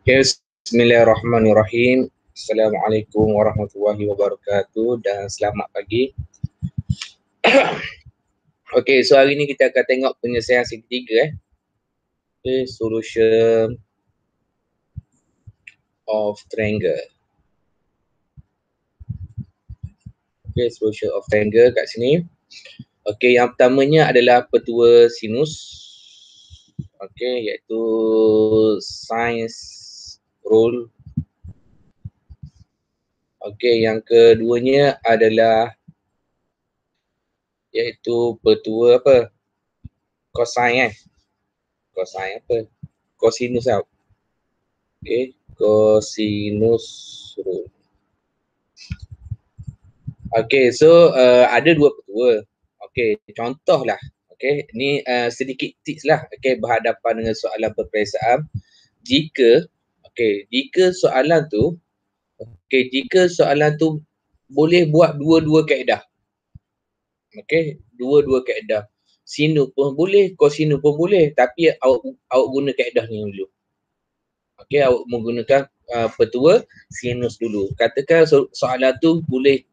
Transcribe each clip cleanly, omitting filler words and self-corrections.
Okay, Bismillahirrahmanirrahim. Assalamualaikum warahmatullahi wabarakatuh dan selamat pagi. Okay, so hari ni kita akan tengok penyelesaian segitiga. Okay, solution of triangle. Okay, solution of triangle kat sini. Okay, yang pertamanya adalah petua sinus. Okay, iaitu sine rule. Okay, yang keduanya adalah iaitu petua apa? Cosine cosine apa? Cosinus lah. Okay, cosinus rule. Okay, so ada dua petua. Okay, contohlah. Okay, ni sedikit tips lah. Okay, berhadapan dengan soalan peperiksaan. Jika soalan tu, jika soalan tu boleh buat dua-dua kaedah. Okay, dua-dua kaedah. Sinus pun boleh, cosinus pun boleh. Tapi awak guna kaedah ni dulu. Okay, awak menggunakan petua sinus dulu. Katakan soalan tu boleh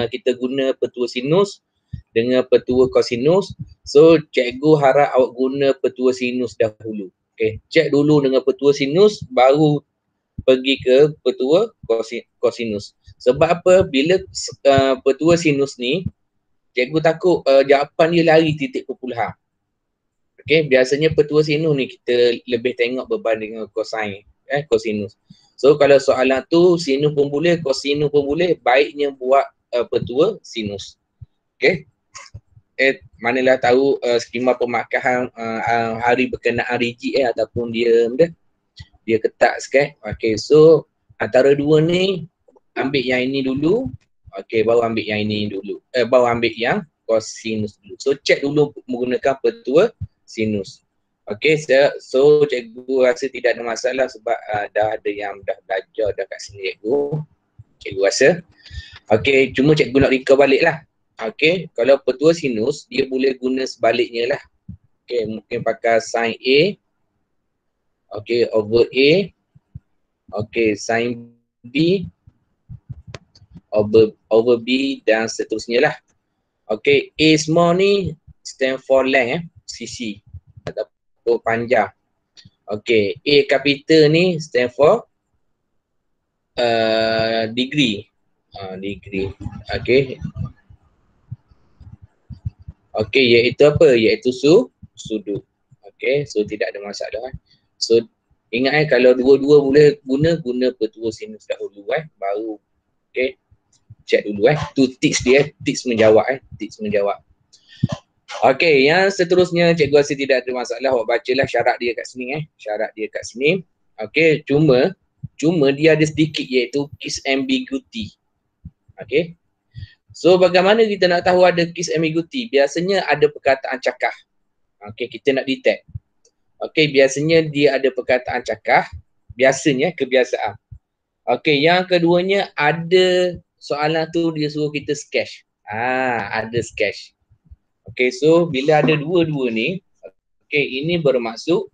kita guna petua sinus dengan petua cosinus. So, cikgu harap awak guna petua sinus dahulu. Okay, cek dulu dengan petua sinus, baru pergi ke petua cosinus. Sebab apa? Bila petua sinus ni, cikgu takut jawapan dia lari titik perpuluhan. Okay, biasanya petua sinus ni kita lebih tengok berbanding dengan cosine. Cosinus. So kalau soalan tu sinus pun boleh, cosinus pun boleh, baiknya buat petua sinus. Okay. Manalah tahu skema pemakahan hari berkenaan rigid ataupun dia ketat sikit. Okay, so antara dua ni ambil yang ini dulu. Okay, baru ambil yang ini dulu. Baru ambil yang cosinus dulu. So check dulu menggunakan petua sinus. Okay, so cikgu rasa tidak ada masalah sebab dah ada yang dah belajar dah kat sini cikgu rasa. Okay, cuma cikgu nak recall balik lah. Okay, kalau petua sinus, dia boleh guna sebaliknya lah. Okay, mungkin pakai sin A. Okay, over A. Okay, sin B. Over B dan seterusnya lah. Okay, A small ni stand for length CC. Ataupun panjang. Okay, A capital ni stand for degree. Degree. Okay. Okay, iaitu apa? Iaitu sudut. Okay, so tidak ada masalah. So, ingat kalau dua-dua boleh guna petua sinus dahulu baru. Okay, check dulu tu tips dia, tips menjawab tips menjawab. Okay, yang seterusnya cikgu rasa tidak ada masalah. Awak bacalah syarat dia kat sini syarat dia kat sini. Okay, cuma dia ada sedikit iaitu case ambiguity. Okay, so bagaimana kita nak tahu ada case ambiguity? Biasanya ada perkataan cakar. Okay, kita nak detect. Okay, biasanya dia ada perkataan cakar. Biasanya, kebiasaan. Okay, yang keduanya ada soalan tu dia suruh kita sketch. Ada sketch. Okay, so bila ada dua-dua ni, okay, ini bermaksud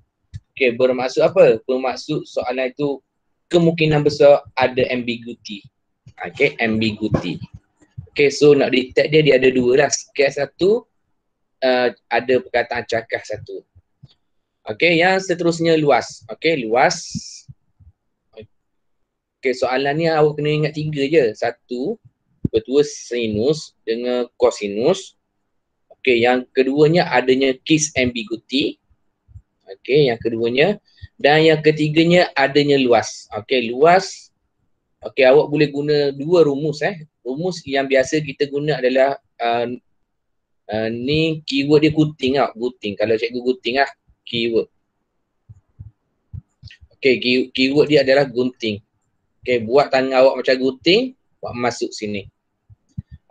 apa? Bermaksud soalan itu kemungkinan besar ada ambiguity. Okay, ambiguity. Okay, so nak detect dia ada dua lah. Sketch satu, ada perkataan cakar satu. Okay, yang seterusnya luas. Okay, luas. Okay, soalan ni awak kena ingat tiga je. Satu, petua sinus dengan cosinus. Okay, yang keduanya adanya case ambiguity. Okay, yang keduanya. Dan yang ketiganya adanya luas. Okay, luas. Okay, awak boleh guna dua rumus. Rumus yang biasa kita guna adalah ni keyword dia gunting lah. Gunting. Kalau cikgu gunting lah. Keyword. Okay, keyword dia adalah gunting. Okay, buat tangan awak macam gunting, buat masuk sini.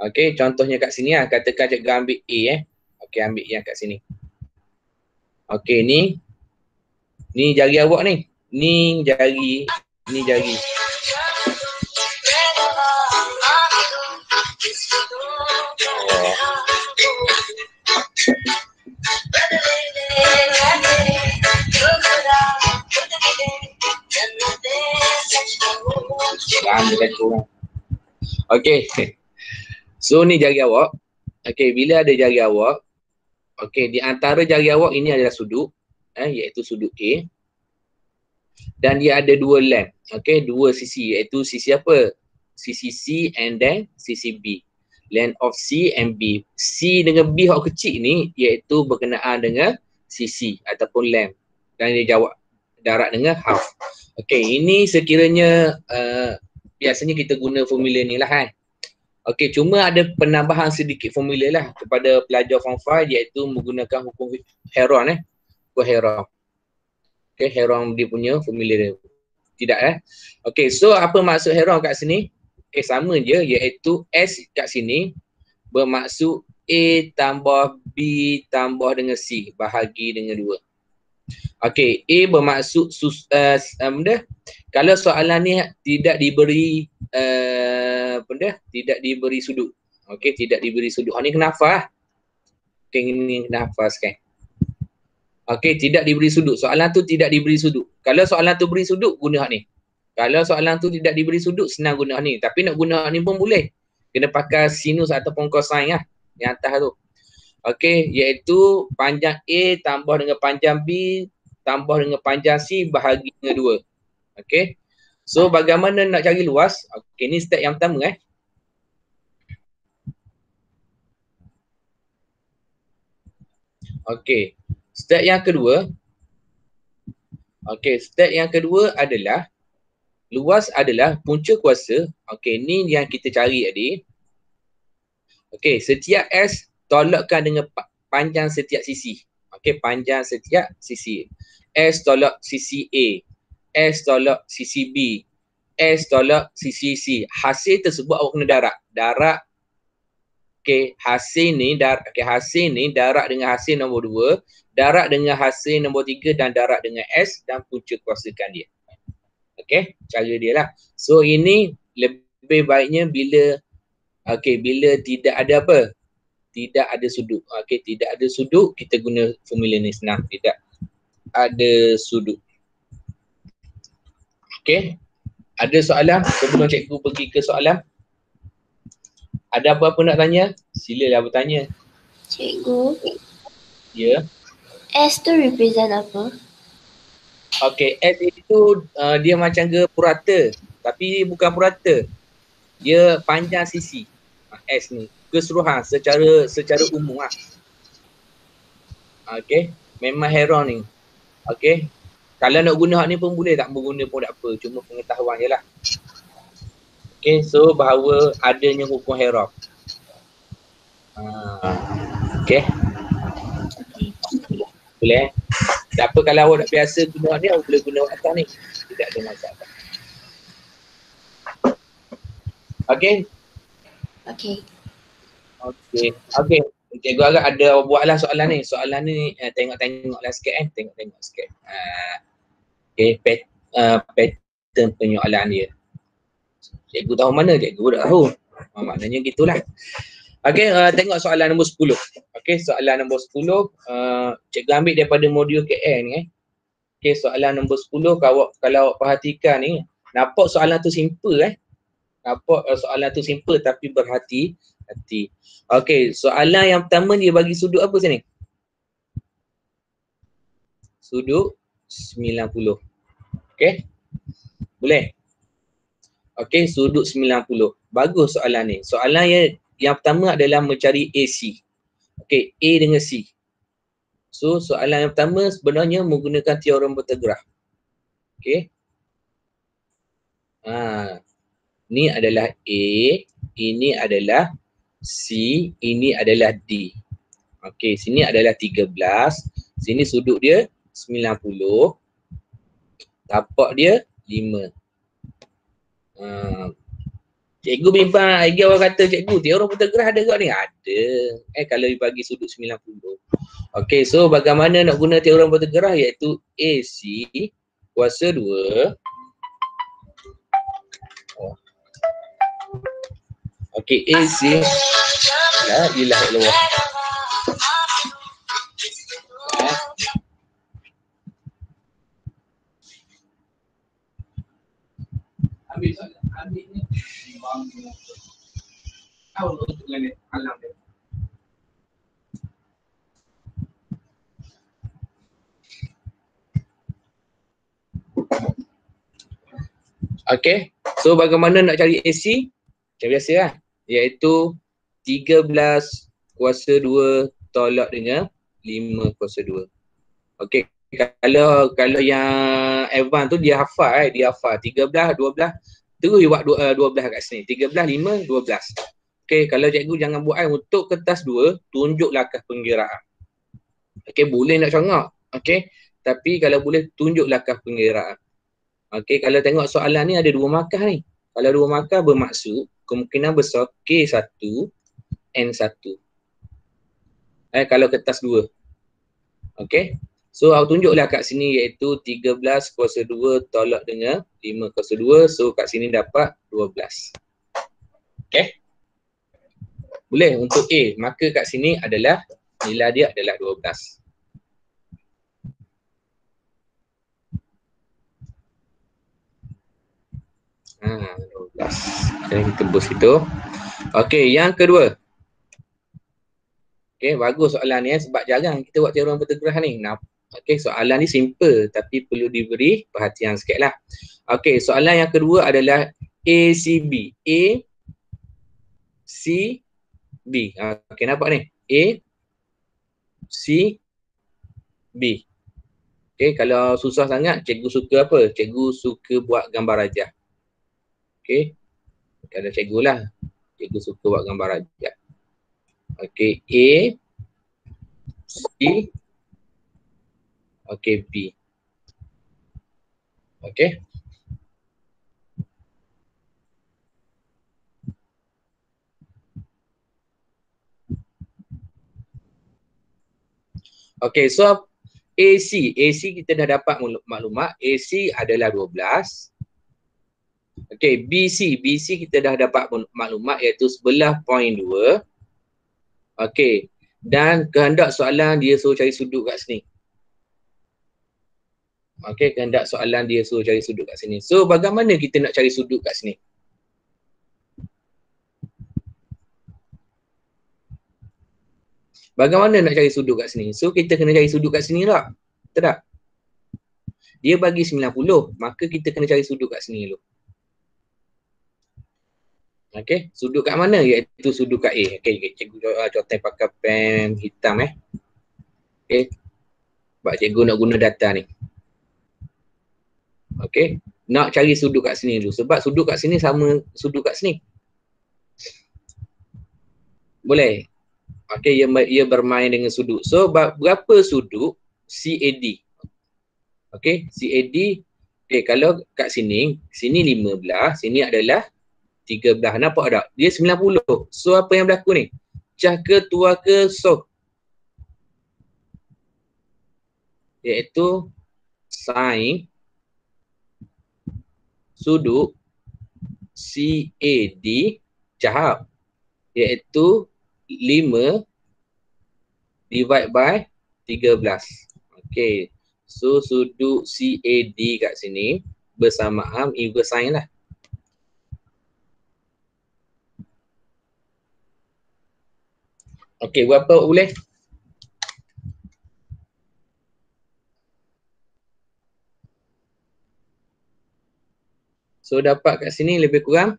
Okay, contohnya kat sini lah. Katakan cikgu ambil A Okay, ambil yang kat sini. Okay, ni jari awak ni. Ni jari. dia kata orang. Okey. So ni jari awak. Okey, bila ada jari awak, okey, di antara jari awak ini adalah sudut, iaitu sudut A. Dan dia ada dua length, okey, dua sisi, iaitu sisi apa? Sisi C and then sisi B. Length of C and B. C dengan B yang kecil ni iaitu berkenaan dengan sisi ataupun length. Dan dia jawab darat dengan half. Okey, ini sekiranya biasanya kita guna formula ni lah kan. Okey, cuma ada penambahan sedikit formula lah kepada pelajar form 5 iaitu menggunakan hukum Heron hukum Heron. Okey, Heron dia punya formula dia. Tidak Okey, so apa maksud Heron kat sini? Okey, sama je iaitu S kat sini bermaksud A tambah B tambah dengan C bahagi dengan 2. Okey, A bermaksud kalau soalan ni tidak diberi tidak diberi sudut. Okey, tidak diberi sudut. Ni kenapa? Okey, ini kenapa kan? Okey, tidak diberi sudut. Soalan tu tidak diberi sudut. Kalau soalan tu beri sudut, guna hak ni. Kalau soalan tu tidak diberi sudut, senang guna hak ni. Tapi nak guna hak ni pun boleh. Kena pakai sinus ataupun cosine lah. Yang atas tu. Okey, iaitu panjang A tambah dengan panjang B tambah dengan panjang C bahagi dengan 2. Okey. So, bagaimana nak cari luas? Okey, ni step yang pertama Okey. Step yang kedua. Okey, step yang kedua adalah luas adalah punca kuasa. Okey, ni yang kita cari tadi. Okey, setiap S tolakkan dengan panjang setiap sisi. Okey, panjang setiap sisi. S tolak sisi A. S tolak sisi B. S tolak sisi C. Hasil tersebut awak kena darat. Darat. Okey, hasil ni darat dengan hasil nombor 2, darat dengan hasil nombor 3 dan darat dengan S dan punca kuasakan dia. Okey, cara dia lah. So ini lebih baiknya bila bila tidak ada apa? Tidak ada sudut. Okey, tidak ada sudut, kita guna formula ni senang. Tidak ada sudut. Okey. Ada soalan sebelum cikgu pergi ke soalan? Ada apa-apa nak tanya? Silalah bertanya. Cikgu. Ya. S tu represent apa? Okey, S itu dia macam ke purata. Tapi bukan purata. Dia panjang sisi. S ni. Keseluruhan secara umum lah. Okey. Memang Heron ni. Okey. Kalau nak guna hak ni pun boleh, tak berguna pun tak apa. Cuma pengetahuan je lah. Okay, so bahawa adanya hukum Heron. Okay. Boleh. Tak apa kalau awak nak biasa guna ni, awak boleh guna atas ni. Tidak ada masalah. Okay. Okay. Okay. Okay. Cikgu agak ada buatlah soalan ni. Soalan ni tengok-tengoklah sikit Tengok-tengok sikit. Okay. Pattern penyoalan dia. Cikgu tahu mana? Cikgu tak tahu. Maknanya gitulah. Okey, tengok soalan nombor 10. Okey, soalan nombor 10 cikgu ambil daripada modul KL ni Okey, soalan nombor 10 kalau awak perhatikan ni, nampak soalan tu simple Nampak soalan tu simple tapi berhati-hati. Okey, soalan yang pertama dia bagi sudut apa sini? Sudut 90. Okey. Boleh? Okey, sudut 90. Bagus soalan ni. Soalan yang pertama adalah mencari AC. Okey, A dengan C. So, soalan yang pertama sebenarnya menggunakan teorem Pythagoras. Okey. Ni adalah A, ini adalah C, ini adalah D. Okey, sini adalah 13, sini sudut dia 90. Tapak dia 5. Cikgu bimbang lagi orang kata cikgu teorem Pythagoras ada kat ni? Ada. Kalau dibagi sudut 90. Okey, so bagaimana nak guna teorem Pythagoras iaitu AC kuasa 2. Okey, AC la ilaha illallah. Ambil soalan. Ambil ni. Tahu untuk dengan alam dia. Okay. So bagaimana nak cari AC? Macam biasa lah. Iaitu 13 kuasa 2 tolak dengan 5 kuasa 2. Okay. Kalau yang Evan tu dia hafal dia hafal 13, 12. Terus dia buat 12 kat sini. 13, 5, 12. Okay. Kalau cikgu jangan buat untuk kertas 2, tunjuklah langkah penggiraan. Okay. Boleh nak congak. Okay. Tapi kalau boleh tunjuklah langkah penggiraan. Okey, kalau tengok soalan ni ada 2 markah ni. Kalau 2 markah bermaksud kemungkinan besar K1 N1. Kalau kertas 2. Okey. So aku tunjuklah kat sini iaitu 13 kuasa 2 tolak dengan 5 kuasa 2. So kat sini dapat 12. Okey. Boleh untuk A, maka kat sini adalah nilai dia adalah 12. Ha, 12. Okay, kita tembus itu. Okey, yang kedua. Okey, bagus soalan ni sebab jarang kita buat teorem perteguran ni. Okey, soalan ni simple tapi perlu diberi perhatian sikitlah. Okey, soalan yang kedua adalah ACB. A C B. Okey, nampak ni? A C B. Okey, kalau susah sangat cikgu suka apa? Cikgu suka buat gambar rajah. Okey. Kalau cikgu lah. Cikgu suka buat gambar rajah. Okey, A C okey B. Okey. Okey, so AC kita dah dapat maklumat. AC adalah 12. Okey, BC kita dah dapat maklumat iaitu 11.2. Okey, dan kehendak soalan dia suruh cari sudut kat sini. Okey, kehendak soalan dia suruh cari sudut kat sini. So bagaimana kita nak cari sudut kat sini? Bagaimana nak cari sudut kat sini? So kita kena cari sudut kat sini tak? Betul tak? Dia bagi 90, maka kita kena cari sudut kat sini dulu. Okey, sudut kat mana? Iaitu sudut kat A. Okey, cikgu contoh pakai pen hitam Okey. Sebab cikgu nak guna data ni. Okey, nak cari sudut kat sini dulu sebab sudut kat sini sama sudut kat sini. Boleh? Okey, ia bermain dengan sudut. So berapa sudut CAD? Okey, CAD kalau kat sini 15, sini adalah 13. Nampak tak? Dia 90. So apa yang berlaku ni? Cah ke, tua ke, so. Iaitu sin sudut CAD cahap. Iaitu 5 divide by 13. Okey. So sudut CAD kat sini bersamaan inverse sin lah. Okey, berapa boleh? So dapat kat sini lebih kurang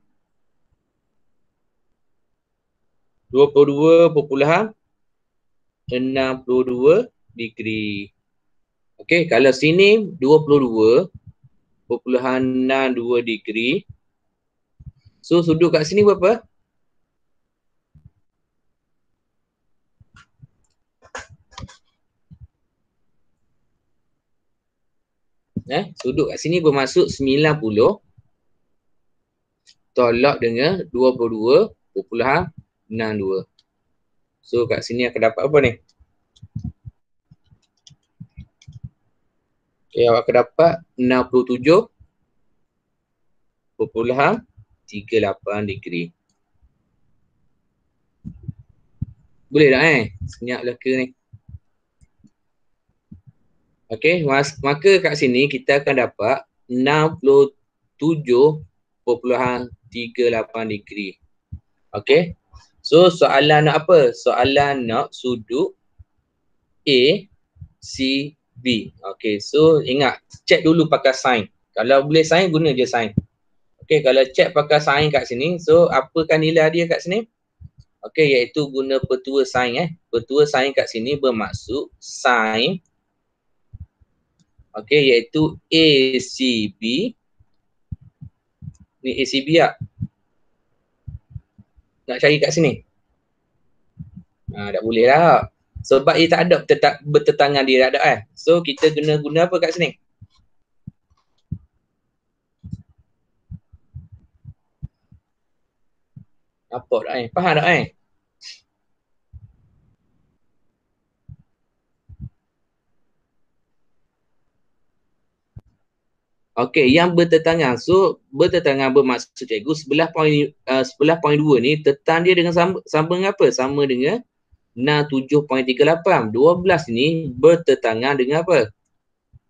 22.62 degree. Okey, kalau sini 22.62 degree. So sudut kat sini berapa? Sudut kat sini bermaksud 90 tolak dengan 22.62. So kat sini akan dapat apa ni? Okay, awak akan dapat 67.38 degree. Boleh tak senyap leka ni? Okey, maka kat sini kita akan dapat 67.38 degree. Okay. So soalan nak apa? Soalan nak sudut A, C, B. Okay. So ingat, check dulu pakai sign. Kalau boleh sign, guna je sign. Okay. Kalau check pakai sign kat sini, so apakah nilai dia kat sini? Okay. Iaitu guna petua sign. Petua sign kat sini bermaksud sign. Okay. Iaitu ACB. Ni ACB tak? Nak cari kat sini? Tak boleh lah. Sebab ia tak ada bertetangan dia tak ada So kita kena guna apa kat sini? Apa tak Faham tak Okey, yang bertetangan. So bertetangan bermaksud cikgu sebelah poin 2 ni tetan dia dengan sama dengan apa? Sama dengan 67.38. 12 ni bertetangan dengan apa?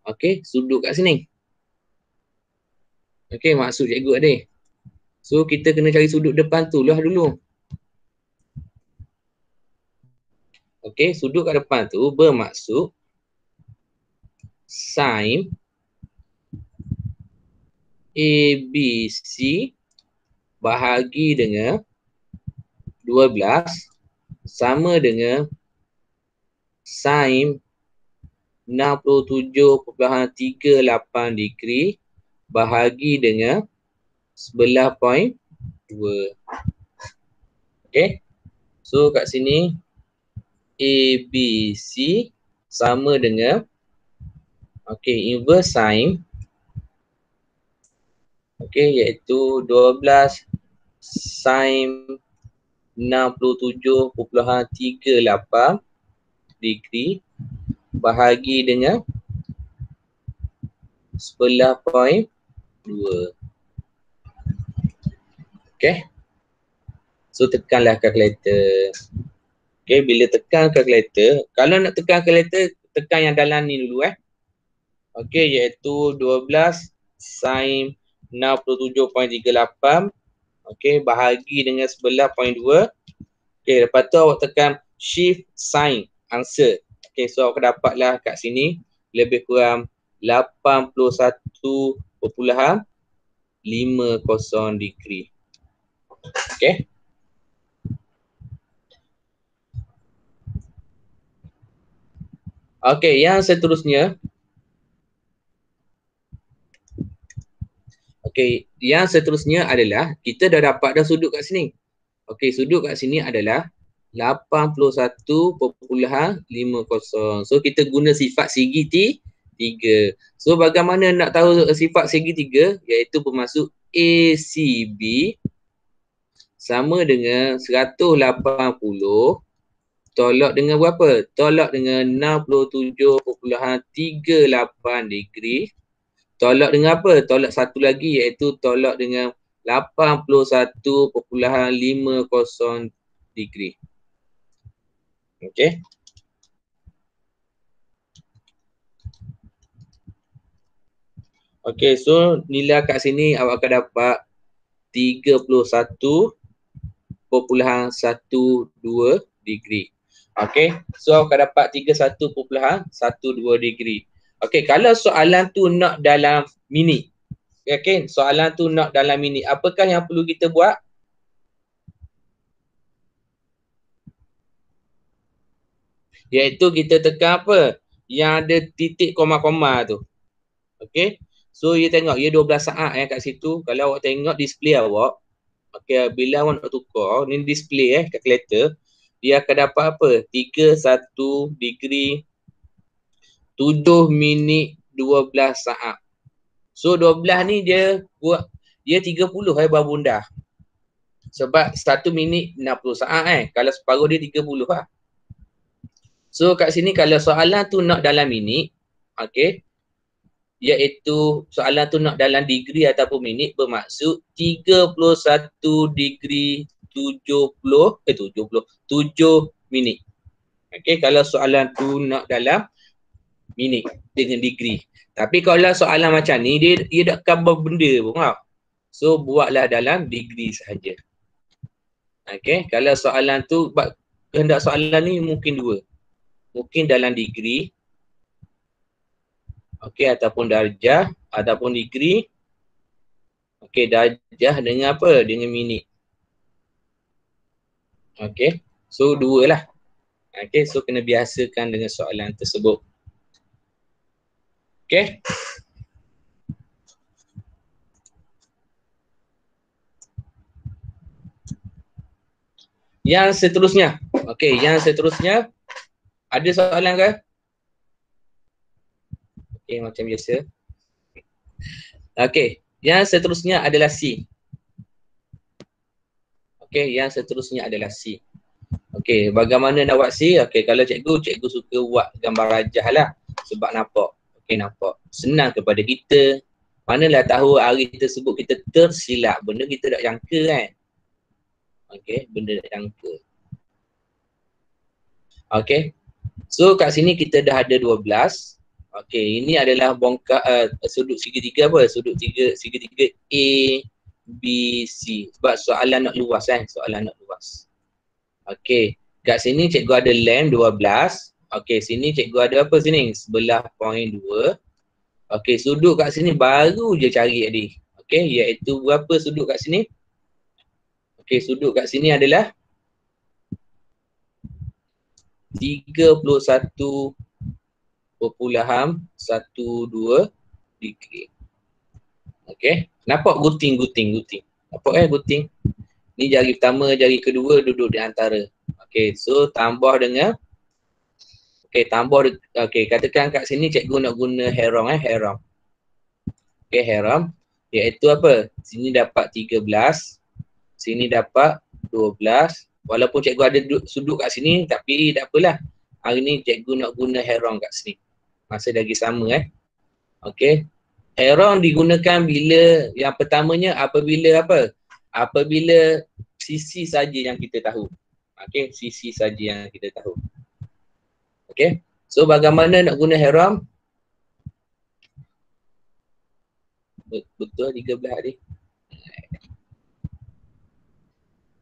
Okey, sudut kat sini. Okey, maksud cikgu adik. So kita kena cari sudut depan tu lah dulu. Okey, sudut kat depan tu bermaksud sin ABC bahagi dengan 12 sama dengan sin 67.38 degree bahagi dengan 11.2. Okay. So kat sini ABC sama dengan inverse sin iaitu 12 sin 67.38 degree bahagi dengan 11.2. Okay. So tekanlah kalkulator. Okay, bila tekan kalkulator, kalau nak tekan kalkulator, tekan yang dalam ni dulu Okay, iaitu 12 sin 67.38 bahagi dengan 11.2. Lepas tu awak tekan shift sign answer. So awak dapatlah kat sini lebih kurang 81.50 degree. Yang seterusnya. Yang seterusnya adalah kita dah dapat sudut kat sini. Sudut kat sini adalah 81.50. So kita guna sifat segi 3. So bagaimana nak tahu sifat segi 3? Iaitu bermaksud ACB sama dengan 180 tolak dengan berapa? Tolak dengan 67.38 degree. Tolak dengan apa? Tolak satu lagi iaitu tolak dengan 81.50 degree. Okay. Okay, so nilai kat sini awak akan dapat 31.12 degree. Okay, so awak akan dapat 31.12 degree. Okay, kalau soalan tu nak dalam minit. Okay, soalan tu nak dalam minit. Apakah yang perlu kita buat? Iaitu kita tekan apa? Yang ada titik koma-koma tu. Okay, so you tengok, ia 12 saat kat situ. Kalau awak tengok display awak. Okay, bila awak nak tukar, ni display calculator. Dia akan dapat apa? 31 degree 7 minit 12 saat. So 12 ni dia buat, dia 30 baru bunda. Sebab 1 minit 60 saat Kalau separuh dia 30 lah. So kat sini kalau soalan tu nak dalam minit, okay, iaitu soalan tu nak dalam degree ataupun minit, bermaksud 31 degree 7 minit. Okay, kalau soalan tu nak dalam minit dengan degree. Tapi kalau soalan macam ni, dia tak cover benda pun. So buatlah dalam degree sahaja. Okay, kalau soalan tu, kehendak soalan ni mungkin dua. Mungkin dalam degree, okay, ataupun darjah, ataupun degree. Okay, darjah dengan apa? Dengan minit. Okay, so dua lah. Okay, so kena biasakan dengan soalan tersebut. Okay. Yang seterusnya. Okay, yang seterusnya. Ada soalan ke? Okay, macam biasa. Okay, yang seterusnya adalah C. Okay, yang seterusnya adalah C. Okay, bagaimana nak buat C? Okay, kalau cikgu suka buat gambar rajah lah. Sebab nampak. Okay, nampak. Senang kepada kita. Manalah tahu hari tersebut kita tersilap. Benda kita tak jangka kan. Okay, benda tak jangka. Okay. So kat sini kita dah ada 12. Okay, ini adalah bongkak sudut segitiga apa? Sudut segitiga A, B, C. Sebab soalan nak luas kan? Soalan nak luas. Okay, kat sini cikgu ada length 12. Okay, sini cikgu ada apa sini? 11.2. Okay, sudut kat sini baru je cari tadi. Okay, iaitu berapa sudut kat sini? Okay, sudut kat sini adalah 31.12 degree. Okay, nampak guting. Nampak guting? Ni jari pertama, jari kedua duduk di antara. Okay, so tambah dengan katakan kat sini cikgu nak guna herom herom. Okay, herom iaitu apa? Sini dapat 13, sini dapat 12. Walaupun cikgu ada sudut kat sini tapi tak apalah. Hari ni cikgu nak guna herom kat sini. Masa lagi sama Okay. Herom digunakan bila yang pertamanya apabila apa? Apabila sisi saja yang kita tahu. Okay, sisi saja yang kita tahu. Okay, so bagaimana nak guna herom? Betul 13 tadi.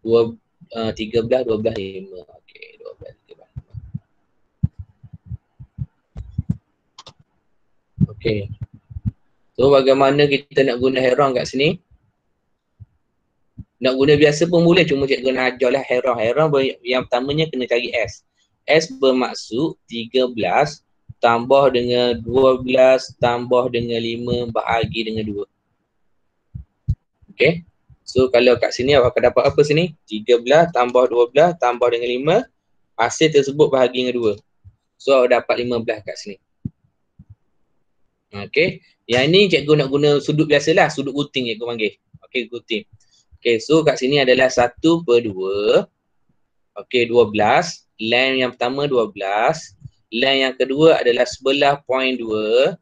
13, 12, 5. Okay, 12, 13. Okay. So bagaimana kita nak guna herom kat sini? Nak guna biasa pun boleh, cuma cikgu nak ajarlah herom. Herom yang pertamanya kena cari S. S bermaksud 13 tambah dengan 12 tambah dengan 5 bahagi dengan 2. Okay. So kalau kat sini awak akan dapat apa sini? 13 tambah 12 tambah dengan 5. Hasil tersebut bahagi dengan 2. So awak dapat 15 kat sini. Okay. Yang ni cikgu nak guna sudut biasalah. Sudut guting cikgu panggil. Okay, guting. Okay, so kat sini adalah 1/2. Okay, 12. Length yang pertama 12. Length yang kedua adalah 11.2.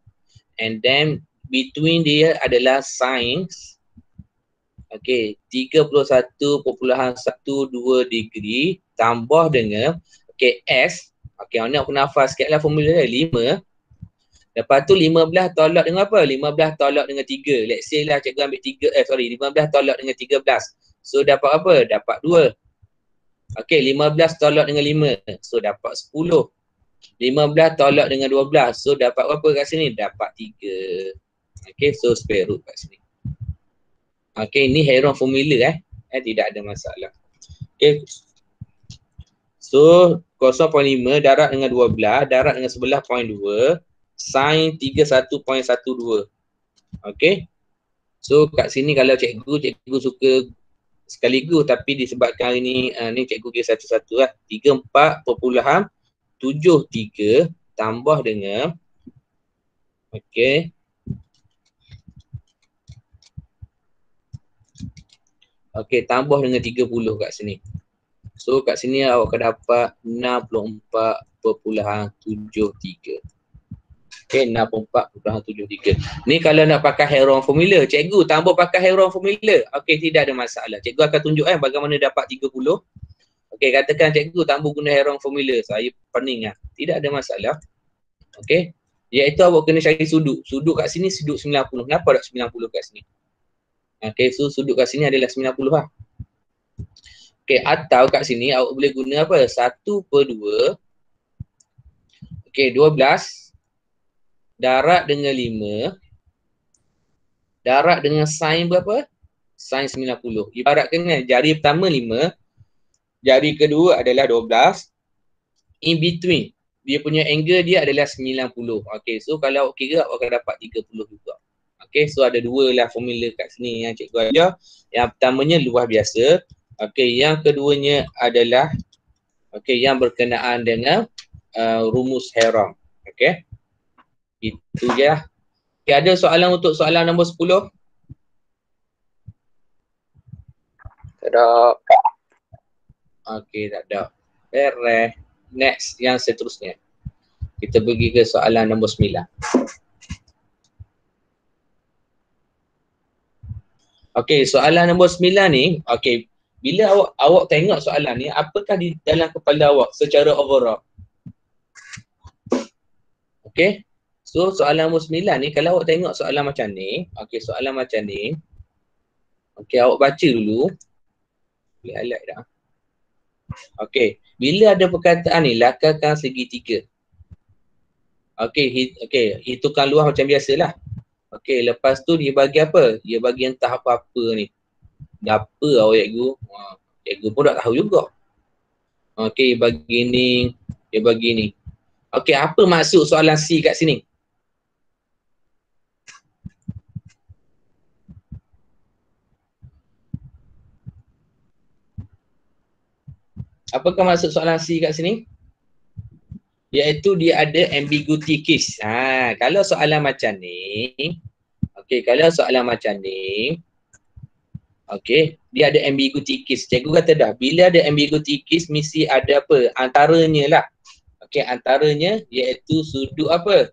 And then between dia adalah sin. Okay, 31.12 degree tambah dengan S. Okay, nak nafas sikit lah formula dia. 5. Lepas tu 15 tolak dengan apa? 15 tolak dengan 3. Let's say lah cikgu ambil 15 tolak dengan 13. So dapat apa? Dapat 2. Okay, 15 tolak dengan 5. So dapat 10. 15 tolak dengan 12. So dapat apa kat sini? Dapat 3. Okay, so square root kat sini. Okay, ni heron formula tidak ada masalah. Okay. So 0.5 darat dengan 12, darat dengan 11.2. Sin 31.12. Okay. So kat sini kalau cikgu suka sekaligus tapi disebabkan hari ni cikgu kira satu-satu lah. 34.73 tambah dengan tambah dengan 30 kat sini. So kat sini awak akan dapat 64.73. Okay, 64.73. Ni kalau nak pakai Heron formula. Cikgu tambah pakai Heron formula. Okay, tidak ada masalah. Cikgu akan tunjuk bagaimana dapat 30. Okay, katakan cikgu tambah guna Heron formula. Saya pening lah. Tidak ada masalah. Okay. Iaitu awak kena cari sudut. Sudut kat sini sudut 90. Kenapa tak 90 kat sini? Okay, so sudut kat sini adalah 90 lah. Okay, atau kat sini awak boleh guna apa? 1/2. Okay, 12 darab dengan 5 darab dengan sin berapa? Sin 90. Ibaratkan jari pertama 5, jari kedua adalah 12. In between, dia punya angle dia adalah 90. Okay, so kalau awak kira, awak akan dapat 30 juga. Okay, so ada dua lah formula kat sini yang cikgu ajar. Yang pertamanya luas biasa. Okay, yang keduanya adalah yang berkenaan dengan rumus Heron. Okay, itu je lah. Okay, ada soalan untuk soalan nombor 10? Tak ada. Okay, tak ada. Beres. Next, yang seterusnya. Kita pergi ke soalan nombor 9. Okay, soalan nombor 9 ni, okay, bila awak tengok soalan ni, apakah di dalam kepala awak secara overall? Okay, so soalan nombor 9 ni, kalau awak tengok soalan macam ni, okay, soalan macam ni, okay, awak baca dulu. Boleh highlight dah. Okay, bila ada perkataan ni, lakarkan segitiga. Okay, hitungkan luas macam biasalah. Okay, lepas tu dia bagi apa? Dia bagi entah apa-apa ni. Apa awak cikgu? Cikgu pun tak tahu juga. Okay, bagi ni, dia bagi ni. Okay, apa maksud soalan C kat sini? Apakah maksud soalan C kat sini? Iaitu dia ada ambiguity case. Kalau soalan macam ni, okay, kalau soalan macam ni, okay, dia ada ambiguity case. Cikgu kata dah, bila ada ambiguity case, mesti ada apa? Antaranya lah. Okay, antaranya iaitu sudut apa?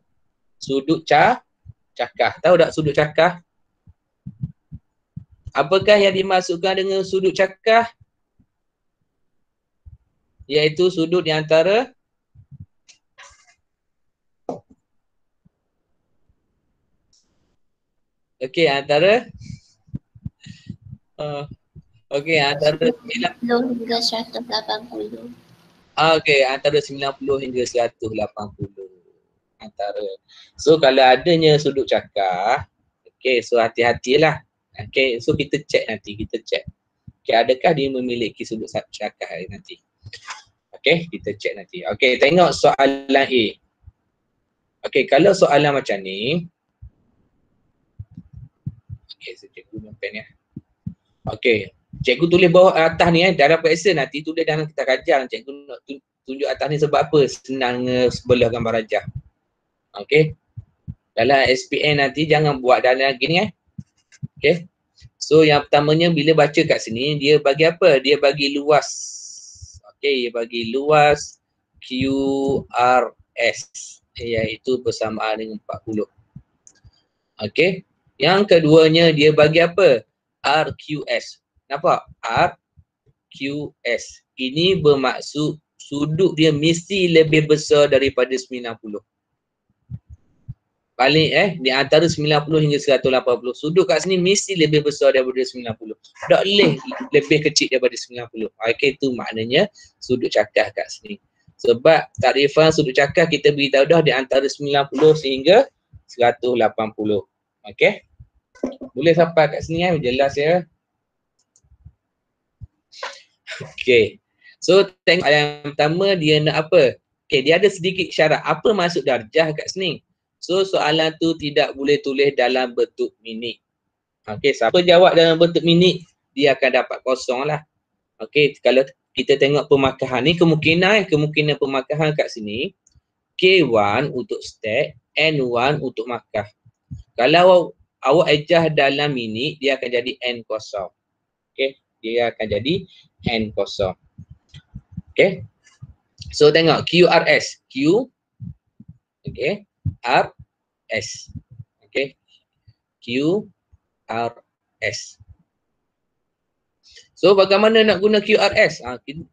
Sudut cakah. Tahu tak sudut cakah? Apakah yang dimaksudkan dengan sudut cakah? Iaitu sudut di antara antara antara 90 hingga 180. Antara 90 hingga 180. Antara. So kalau adanya sudut cakah, so hati-hatilah. So kita check nanti, adakah dia memiliki sudut cakah nanti. Kita check nanti. Tengok soalan A. Kalau soalan macam ni, so cikgu guna pen ya. Cikgu tulis bawah atas ni dalam periksa nanti tulis dalam kita kajian. Cikgu nak tunjuk atas ni sebab apa? Senang sebelah gambar rajah. Dalam SPM nanti jangan buat dalam gini So yang pertamanya bila baca kat sini dia bagi apa? Dia bagi luas. Dia bagi luas QRS iaitu bersamaan dengan 40. Yang keduanya dia bagi apa? RQS. Nampak? RQS. Ini bermaksud sudut dia mesti lebih besar daripada 90. Paling di antara 90 hingga 180. Sudut kat sini mesti lebih besar daripada 90. Tak boleh lebih kecil daripada 90. Itu maknanya sudut cakah kat sini. Sebab takrifan sudut cakah kita beritahu dah di antara 90 sehingga 180. Boleh sampai kat sini jelas ya. So tengok yang pertama dia nak apa? Dia ada sedikit syarat. Apa maksud darjah kat sini? So soalan tu tidak boleh tulis dalam bentuk minit. Siapa jawab dalam bentuk minit, dia akan dapat kosong lah. Kalau kita tengok pemakahan ni, kemungkinan pemakahan kat sini, K1 untuk stack, N1 untuk markah. Kalau awak ejah dalam minit, dia akan jadi N kosong. Dia akan jadi N kosong. So tengok QRS. Q. RS. QRS. So bagaimana nak guna QRS?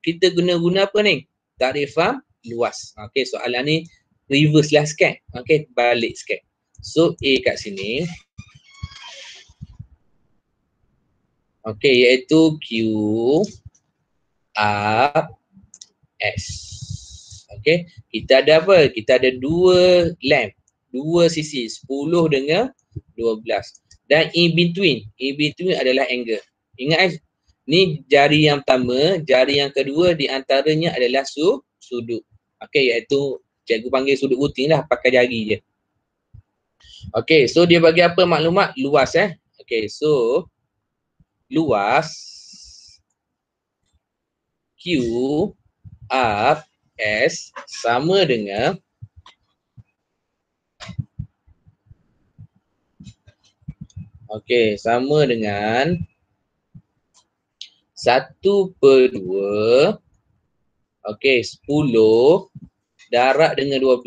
Kita guna apa ni? Takrifan luas. Soalan ni reverse lah sikit. Balik sikit. So A kat sini. Okey, iaitu Q up S. Okey, kita ada apa? Kita ada dua length, dua sisi, 10 dengan 12. Dan in between adalah angle. Ingat ni jari yang pertama, jari yang kedua di antaranya adalah sudut. Okey, iaitu cikgu panggil sudut rutin lah, pakai jari je. Okey, so dia bagi apa maklumat? Luas Okey, so luas Q up S sama dengan sama dengan 1/2 10 darab dengan 12.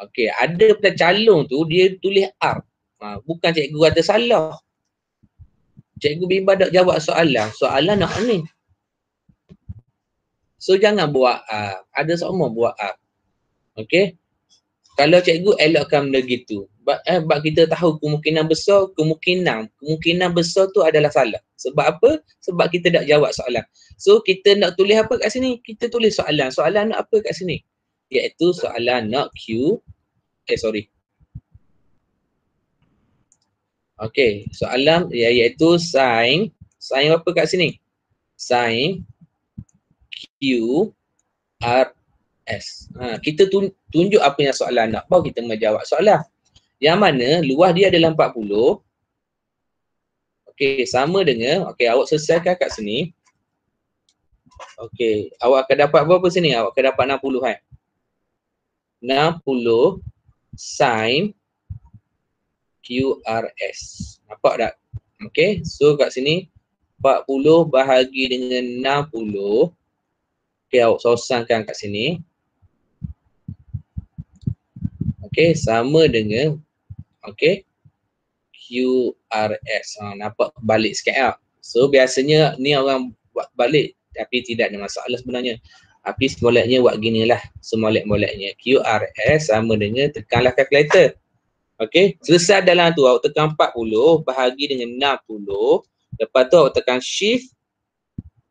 Okey, ada pada calon tu dia tulis R. Bukan cikgu kata salah. Cikgu bimbang tak jawab soalan nak ni. So jangan buat R. Ada semua buat R. Okey. Kalau cikgu elokkan benda gitu. Sebab kita tahu kemungkinan besar tu adalah salah. Sebab apa? Sebab kita tak jawab soalan. So kita nak tulis apa kat sini? Kita tulis soalan. Soalan nak apa kat sini? Iaitu soalan nak soalan iaitu sin apa kat sini? Sin Q R S. Kita tunjuk apa yang soalan nak, baru kita menjawab soalan. Yang mana luas dia adalah 40. Okey, sama dengan, awak selesaikan kat sini. Okey, awak akan dapat berapa sini? Awak akan dapat 60 60 sin QRS. Nampak tak? Okey, so kat sini 40 bahagi dengan 60. Okey, awak sosangkan kat sini. Okey, sama dengan QRS. Nampak balik sikit lah. So biasanya ni orang buat balik tapi tidak ada masalah sebenarnya. Tapi semoleknya buat gini lah. Semolek-moleknya. QRS sama dengan tekanlah kalkulator. Okey, selesai dalam tu awak tekan 40 bahagi dengan 60. Lepas tu awak tekan shift.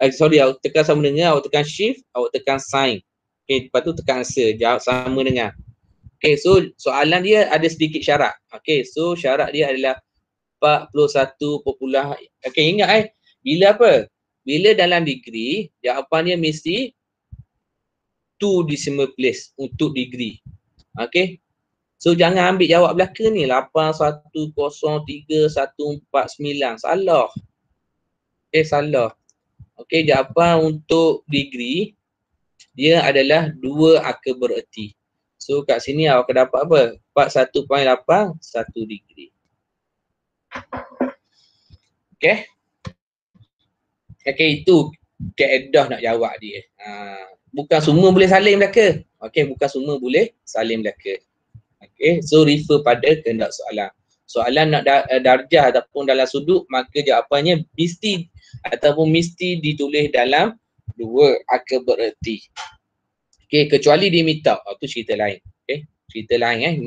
Awak tekan sama dengan, awak tekan shift, awak tekan sign. Okey, lepas tu tekan answer. Jawab sama dengan. Okey, so soalan dia ada sedikit syarat. Okey, so syarat dia adalah 41. Okey, ingat bila apa? Bila dalam degree, jawapan dia mesti 2 decimal place untuk degree. Okey. So jangan ambil jawab belakang ni 8103.149. Salah. Salah. Okey, jawapan untuk degree dia adalah 2 angka bererti. So kat sini awak akan dapat apa? 41.8 1 degree. Okey. Okey, itu kaedah nak jawab dia. Bukan semua boleh salin belaka. Okey, bukan semua boleh salin belaka. Okey, so refer pada kehendak soalan. Soalan nak darjah ataupun dalam sudut, maka jawapannya mesti ditulis dalam 2 angka bererti. Okey, kecuali dia minta, tu cerita lain. Okey, cerita lain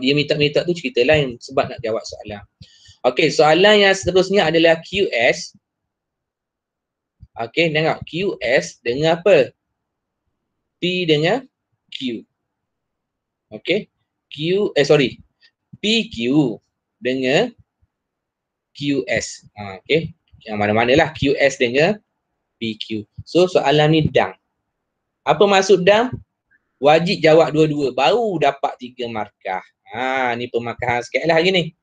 dia minta tu cerita lain sebab nak jawab soalan. Okey, soalan yang seterusnya adalah QS. Okey, tengok QS dengan apa? P dengan Q. Okey. PQ dengan QS. Okey. Yang mana-manalah QS dengan PQ. So soalan ni dang. Apa maksud dang? Wajib jawab dua-dua baru dapat 3 markah. Ni pemarkahan sikit lah hari ni.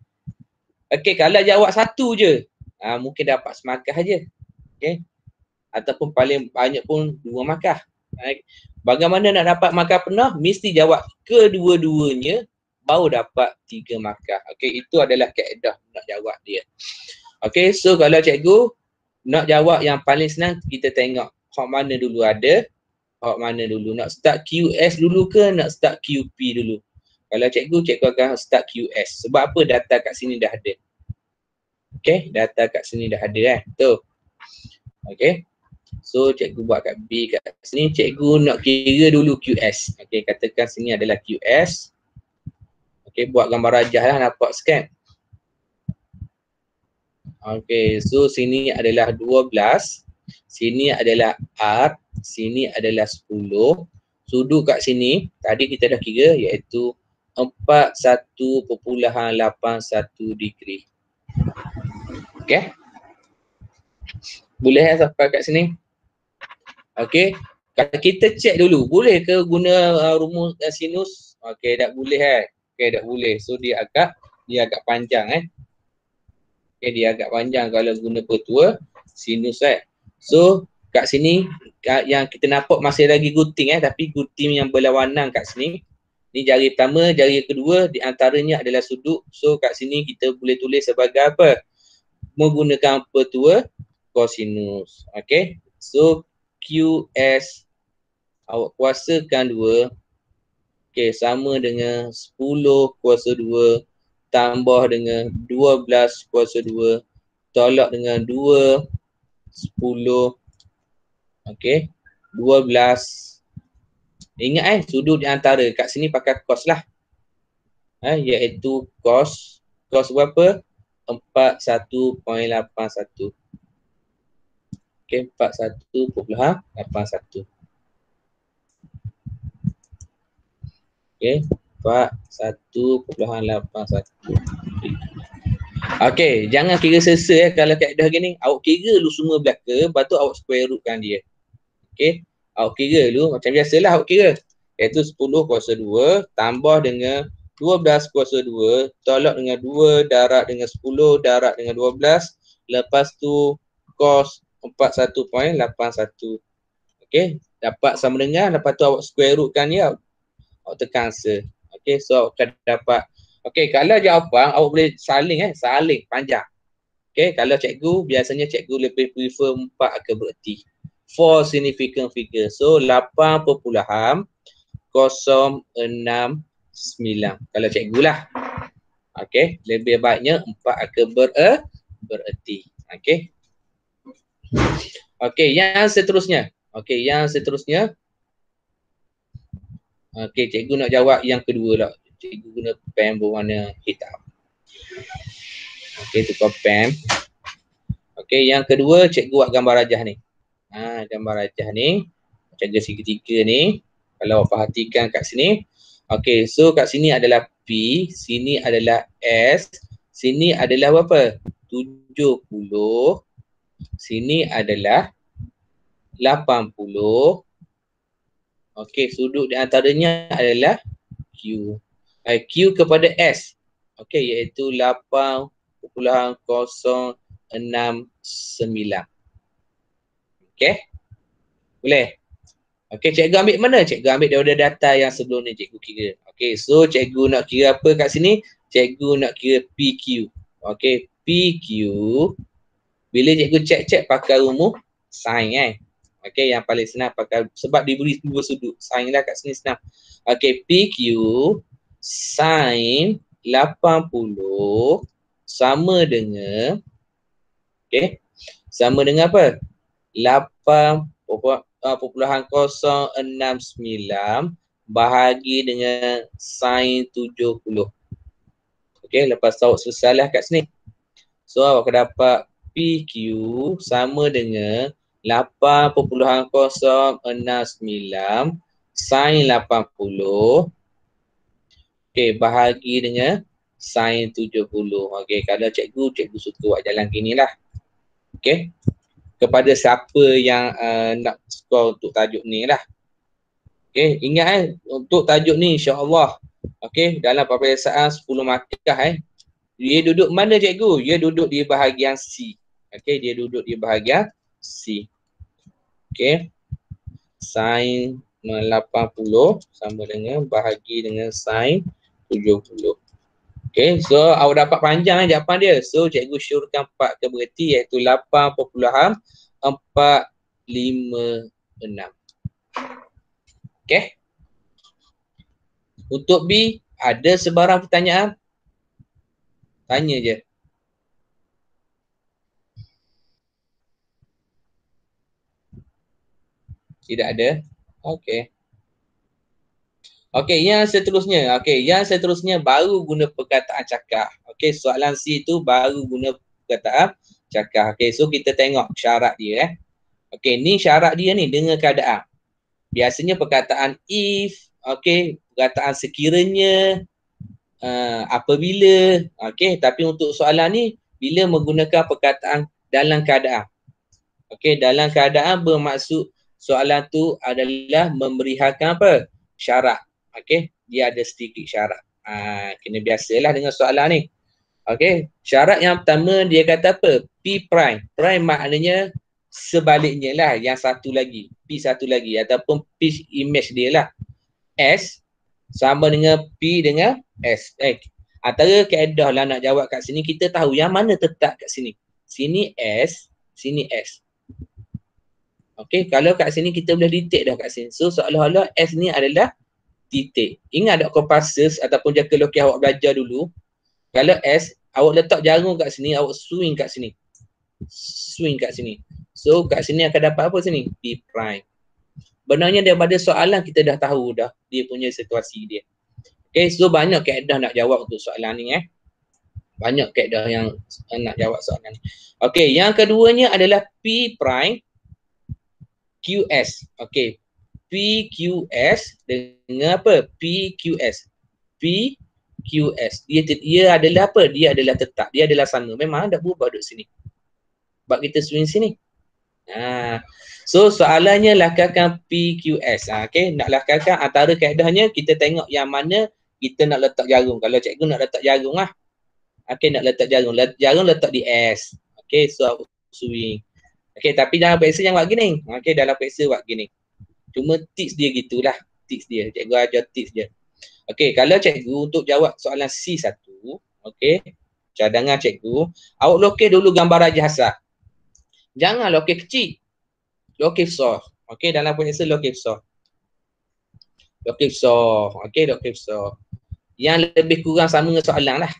Okey, kalau jawab satu je, mungkin dapat semarkah je. Okey. Ataupun paling banyak pun 2 markah. Bagaimana nak dapat markah penuh? Mesti jawab kedua-duanya baru dapat 3 markah. Okey, itu adalah kaedah nak jawab dia. Okey, so kalau cikgu nak jawab yang paling senang, kita tengok hak mana dulu ada, hak mana dulu. Nak start QS dulu ke nak start QP dulu? Kalau cikgu akan start QS. Sebab apa? Data kat sini dah ada. Okey, data kat sini dah ada tu. Okey. So cikgu buat kat B kat sini, cikgu nak kira dulu QS. Okey, katakan sini adalah QS. Okey, buat gambar rajah lah, nampak sikit. Okey, so sini adalah 12, sini adalah R, sini adalah 10. Sudut kat sini, tadi kita dah kira iaitu 41.81 degree. Okey? Boleh sampai kat sini? Okey. Kalau kita cek dulu, boleh ke guna rumus sinus? Okey, tak boleh Okey, tak boleh. So dia agak panjang Okay, dia agak panjang kalau guna pertua sinus So kat sini yang kita nampak masih lagi gunting tapi gunting yang berlawanan kat sini. Ni jari pertama, jari kedua di antaranya adalah sudut. So kat sini kita boleh tulis sebagai apa? Menggunakan pertua kosinus. Okay. So QS awak kuasakan 2. Okay, sama dengan 10 kuasa 2 tambah dengan 12 kuasa 2 tolak dengan 2, 10, okey, 12. Ingat sudut di antara kat sini pakai cos lah. Iaitu cos berapa? 41.81. Okey, 41.81. Okey, 41.81. Okey, jangan kira sesa kalau kaedah gini. Awak kira dulu semua belaka, lepas tu awak square rootkan dia. Okey, awak kira dulu macam biasalah awak kira. Iaitu 10 kuasa 2 tambah dengan 12 kuasa 2 tolak dengan 2 darab dengan 10 darab dengan 12. Lepas tu cos 41.81. Okey, dapat sama dengan, lepas tu awak square rootkan dia. Awak tekan answer. Okey, so awak akan dapat. Okey, kalau jawapan awak boleh saling panjang. Okey, kalau cikgu biasanya cikgu lebih prefer 4 akar bererti. 4 significant figure. So 8.069 kalau cikgu lah. Okey, lebih baiknya 4 akar bererti. Okey. Okey, yang seterusnya. Okey, cikgu nak jawab yang kedua lah. Cikgu guna pen berwarna hitam. Okey, tukar pen. Okey, yang kedua cikgu buat gambar rajah ni. Gambar rajah ni. Macam segitiga ni. Kalau awak perhatikan kat sini. Okey, so kat sini adalah P. Sini adalah S. Sini adalah berapa? 70. Sini adalah 80. Okey, sudut di antaranya adalah Q. Q kepada S. Okey, iaitu 8.069. Okey? Boleh? Okey, cikgu ambil mana? Cikgu ambil daripada data yang sebelum ni cikgu kira. Okey, so cikgu nak kira apa kat sini? Cikgu nak kira PQ. Okey, PQ. Bila cikgu cek pakai rumus sin Okey, yang paling senang pakai sebab diberi dua sudut. Sin lah kat sini senang. Okey, PQ sin 80 sama dengan sama dengan apa? 8.069 bahagi dengan sin 70. Okey, lepas awak selesailah kat sini. So awak akan dapat PQ sama dengan 8.069 sin 80 bahagi dengan sin 70. Okey, kalau cikgu suka buat jalan gini lah. Okey. Kepada siapa yang nak skor untuk tajuk ni lah. Okey, ingat untuk tajuk ni insya-Allah. Okey, dalam peperiksaan 10 markah dia duduk mana cikgu? Dia duduk di bahagian C. Okey, dia duduk di bahagian C. Okey. Sin 80 sama dengan bahagi dengan sin 70. Okey, so awak dapat panjang jawapan dia. So cikgu syorkan 4 ke bererti iaitu 8.456. Okey. Untuk B, ada sebarang pertanyaan? Tanya je. Tidak ada? Okey. Okey, yang seterusnya. Okey, yang seterusnya baru guna perkataan cakap. Okey, soalan C tu baru guna perkataan cakap. Okey, so kita tengok syarat dia. Okey, ni syarat dia ni dengan keadaan. Biasanya perkataan if, okey, perkataan sekiranya, apabila, okey, tapi untuk soalan ni bila menggunakan perkataan dalam keadaan. Okey, dalam keadaan bermaksud soalan tu adalah memberikan apa? Syarat. Okey, dia ada sedikit syarat. Kena biasalah dengan soalan ni. Okey, syarat yang pertama dia kata apa? P prime. Prime maknanya sebaliknya lah, yang satu lagi. P satu lagi ataupun P image dia lah. S sama dengan P dengan S. Antara kaedah lah nak jawab kat sini, kita tahu yang mana tetap kat sini. Sini S, sini S. Okey, kalau kat sini kita boleh titik dah kat sini. So seolah-olah S ni adalah titik. Ingat tak kompas ataupun jaka lokis awak belajar dulu. Kalau S, awak letak jarum kat sini, awak swing kat sini. Swing kat sini. So kat sini akan dapat apa sini? P prime. Benarnya daripada soalan kita dah tahu dah dia punya situasi dia. Okay, so banyak kaedah nak jawab untuk soalan ni Banyak kaedah yang nak jawab soalan ni. Okay, yang keduanya adalah P prime QS. Okay, PQS dengan apa? PQS. PQS. Dia adalah apa? Dia adalah tetap. Dia adalah sama. Memang tak berubah duduk sini. Sebab kita swing sini. So soalannya lakarkan PQS. Okay, nak lakarkan antara kaedahnya kita tengok yang mana kita nak letak jarum. Kalau cikgu nak letak jarum lah. Okay, nak letak jarum. Jarum letak di S. Okay, so swing. Okay, tapi dalam peksa jangan buat gini. Okay, dalam peksa buat gini. Cuma tips dia gitulah. Tips dia. Cikgu ajar tips dia. Okay, kalau cikgu untuk jawab soalan C1. Okay, cadangan cikgu. Awak lokis dulu gambar Raja Hassan. Jangan lokis kecil. Lokis besar. Okay, dalam peksa lokis besar. Lokis besar. Okay, lokis besar. Yang lebih kurang sama dengan soalan lah.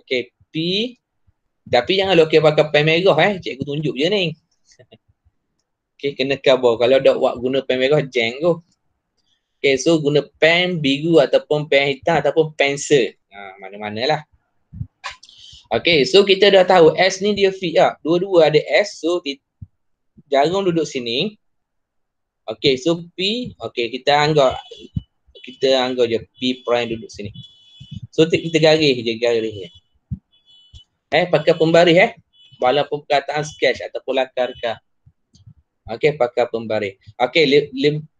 Okay, P. Tapi jangan lokis pakai pen merah Cikgu tunjuk je ni. Okay, kena cover. Kalau dah buat guna pen merah, jeng tu. Okay, so guna pen biru ataupun pen hitam ataupun pensel. Mana-mana lah. Okay, so kita dah tahu S ni dia fit lah. Dua-dua ada S. So, jarum duduk sini. Okay, so P. Okay, kita anggap je P prime duduk sini. So, kita garis je, garis je. Pakai pembaris walaupun perkataan sketch ataupun lakar. Okey, pakai pembaris. Okey,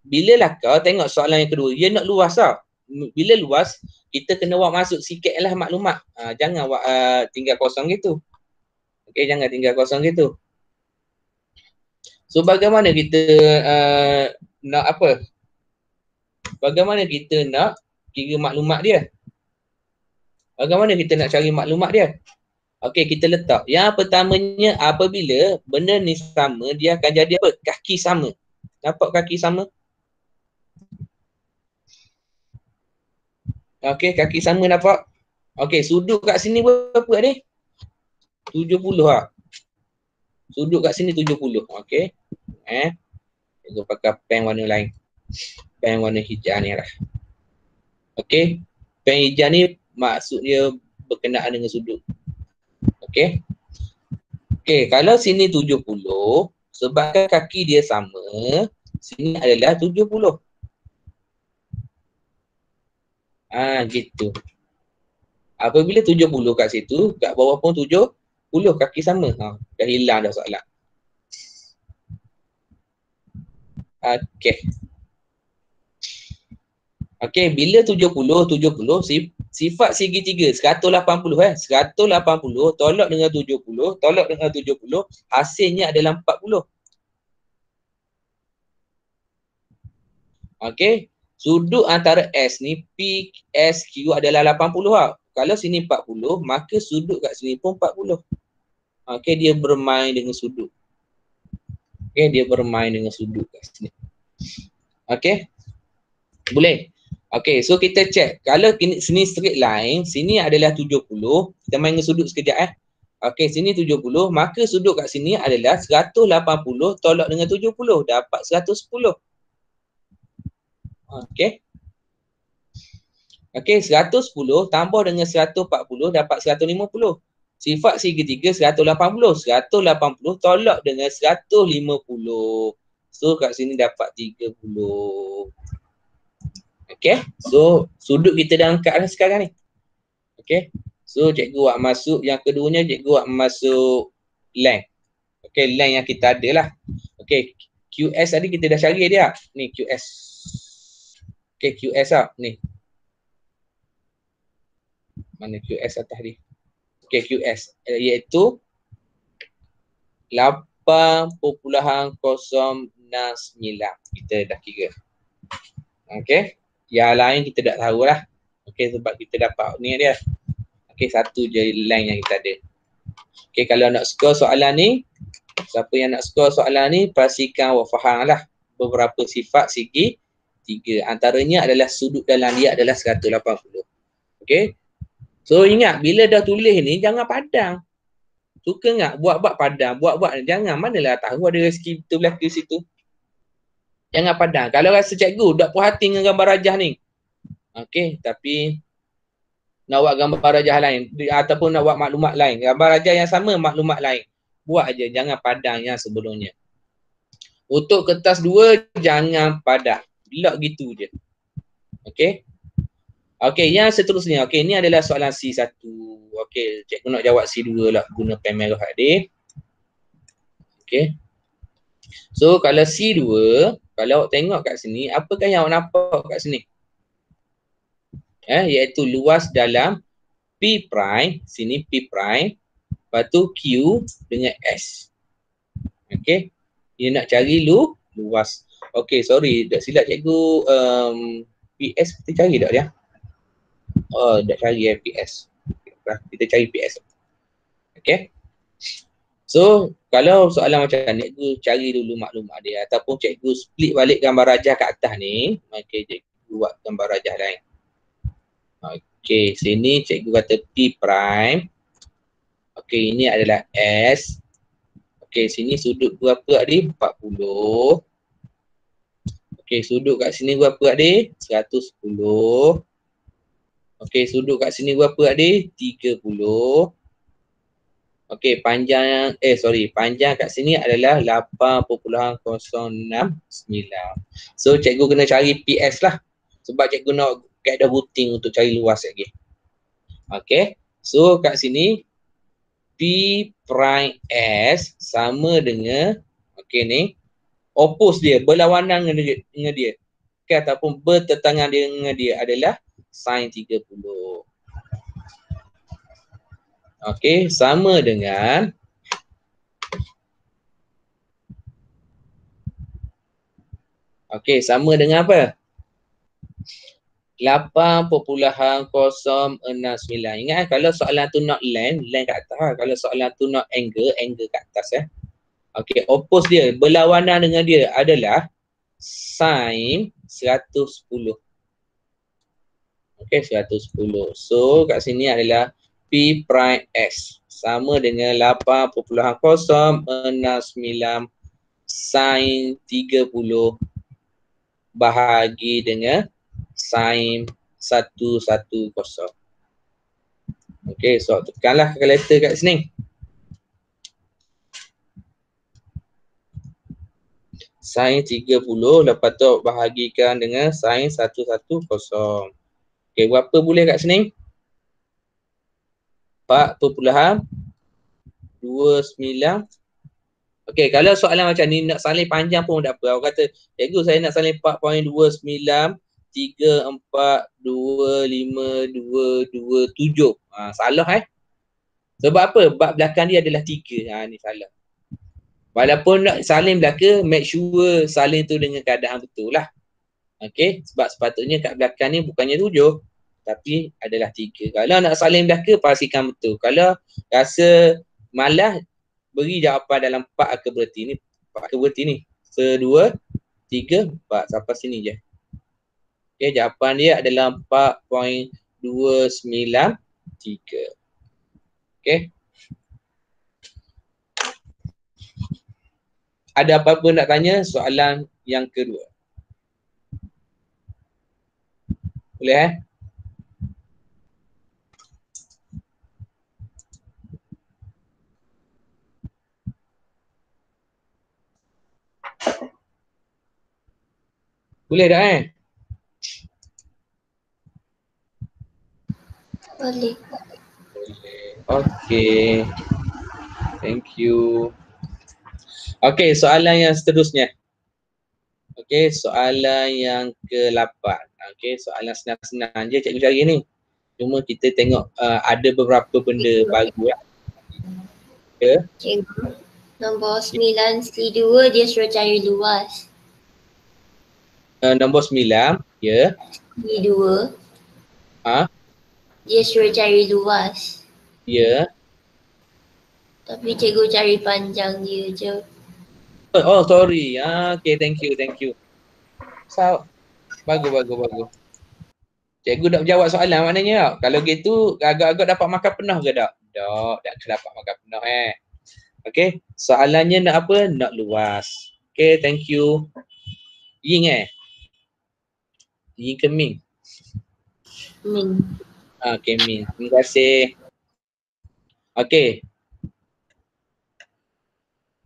bila lakar tengok soalan yang kedua, dia nak luas tau. Bila luas, kita kena buat masuk sikit lah maklumat. Jangan buat tinggal kosong gitu. Okey, jangan tinggal kosong gitu. So bagaimana kita nak apa? Bagaimana kita nak kira maklumat dia? Bagaimana kita nak cari maklumat dia? Okey, kita letak. Yang pertamanya, apabila benda ni sama, dia akan jadi apa? Kaki sama. Nampak kaki sama? Okey, kaki sama nampak? Okey, sudut kat sini berapa ni? 70 lah. Sudut kat sini 70. Okey. Kita pakai pen warna lain. Pen warna hijau ni lah. Okey. Pen hijau ni maksudnya berkenaan dengan sudut. Okey. Okey, kalau sini 70, sebabkan kaki dia sama, sini adalah 70. Gitu. Apabila 70 kat situ, kat bawah pun 70, kaki sama. Dah hilang dah soalan. Okey. Okey, bila 70, sifat segitiga 180 180 tolak dengan 70, tolak dengan 70, hasilnya adalah 40. Okey, sudut antara S ni PSQ adalah 80 lah. Kalau sini 40, maka sudut kat sini pun 40. Okey, dia bermain dengan sudut. Okey, dia bermain dengan sudut kat sini. Okey. Boleh. Okey, so kita check. Kalau sini straight line, sini adalah 70. Kita main dengan sudut sekejap Okey, sini 70. Maka sudut kat sini adalah 180 tolak dengan 70. Dapat 110. Okey. Okey, 110 tambah dengan 140 dapat 150. Sifat segitiga 180. 180 tolak dengan 150. So kat sini dapat 30. Okay. So sudut kita dah angkat dah sekarang ni. Okay. So cikgu buat masuk yang keduanya, cikgu buat masuk length. Okay, length yang kita ada lah. Okay, QS tadi kita dah cari dia. Ni QS. Okay, QS lah. Ni. Mana QS atas ni? Okay, QS. Iaitu 8.069. Kita dah kira. Okay. Yang lain kita tak tahulah. Okay, sebab kita dapat ni dia. Okay, satu je line yang kita ada. Okay, kalau nak score soalan ni, siapa yang nak score soalan ni, pastikan awak faham lah beberapa sifat segi tiga. Antaranya adalah sudut dalam dia adalah 180. Okay. So ingat, bila dah tulis ni, jangan padang. Suka tak buat-buat padang, buat-buat. Jangan, manalah tahu ada rezeki betul belaka situ. Jangan padang. Kalau rasa cikgu tak puas hati dengan gambar rajah ni. Okay, tapi nak buat gambar rajah lain ataupun nak buat maklumat lain. Gambar rajah yang sama, maklumat lain. Buat aja, jangan padang yang sebelumnya. Untuk kertas 2, jangan padang. Lock gitu je. Okay. Okay, yang seterusnya. Okay, ini adalah soalan C1. Okay, cikgu nak jawab C2 lah. Guna pen merah adik. Okay. So, kalau C2, kalau awak tengok kat sini, apakah yang awak nampak kat sini? Iaitu luas dalam P prime, sini P prime, lepas tu Q dengan S. Okay. Dia nak cari luas. Okay, sorry. Tak silap cikgu PS kita cari tak dia? Oh, dah cari PS. Kita cari PS. Okay. So, kalau soalan macam ni, cikgu cari dulu maklumat dia ataupun cikgu split balik gambar rajah kat atas ni. Okay, cikgu buat gambar rajah lain. Okay, sini cikgu kata P prime. Okay, ini adalah S. Okay, sini sudut berapa tadi? 40. Okay, sudut kat sini berapa tadi? 110. Okay, sudut kat sini berapa tadi? 30. Okay, panjang, panjang kat sini adalah 8.069. So, cikgu kena cari PS lah. Sebab cikgu nak kaedah routing untuk cari luas lagi. Okay, so kat sini, P prime S sama dengan, okay ni, oppose dia, berlawanan dengan dia. Okay, ataupun bertentangan dengan dia adalah sin 30. Okey, sama dengan sama dengan apa? 8.069. Ingat kalau soalan tu not length kat atas. Kalau soalan tu not angle kat atas. Okey, oppose dia, berlawanan dengan dia adalah sin 110. Okey, 110. So, kat sini adalah P prime S sama dengan 8.069 sin 30 bahagi dengan sin 110. Okey, so tekanlah kalkulator kat sini. Sin 30 lepas tu bahagikan dengan sin 110. Okey, berapa boleh kat sini? 4.29. Okey, kalau soalan macam ni nak salin panjang pun tak apa. Awak kata, cikgu saya nak salin 4.29 342527. Salah Sebab apa? Bab belakang dia adalah 3. Ni salah. Walaupun nak salin belakang, make sure salin tu dengan keadaan betul lah. Okey, sebab sepatutnya kat belakang ni bukannya 7. Tapi adalah 3. Kalau nak salin belakang, pastikan betul. Kalau rasa malas, beri jawapan dalam 4 akabati ni. 4 akabati ni. 1, 2, 3, 4. Sampai sini je. Okay, jawapan dia adalah 4.293. Okay. Ada apa-apa nak tanya soalan yang kedua? Boleh Boleh tak Boleh. Boleh. Okay. Thank you. Okay, soalan yang seterusnya. Okay, soalan yang ke-8. Okay, soalan senang-senang je cikgu cari ni. Cuma kita tengok ada beberapa benda baru lah. Ya. Cikgu, nombor 9 C2 dia suruh cari luas. Nombor 9, ya. C2 Ha, dia suruh cari luas. ya. Tapi cikgu cari panjang dia je. Oh, sorry. Okay, thank you. So, bagus. Cikgu dah jawab soalan maknanya tak? Kalau gitu, agak-agak dapat makan penuh ke tak? Tak dapat makan penuh Okay, soalannya nak apa? Nak luas. Okay, thank you. Ying Ying ke Ming? Min. Okay, Ming. Terima kasih. Okay.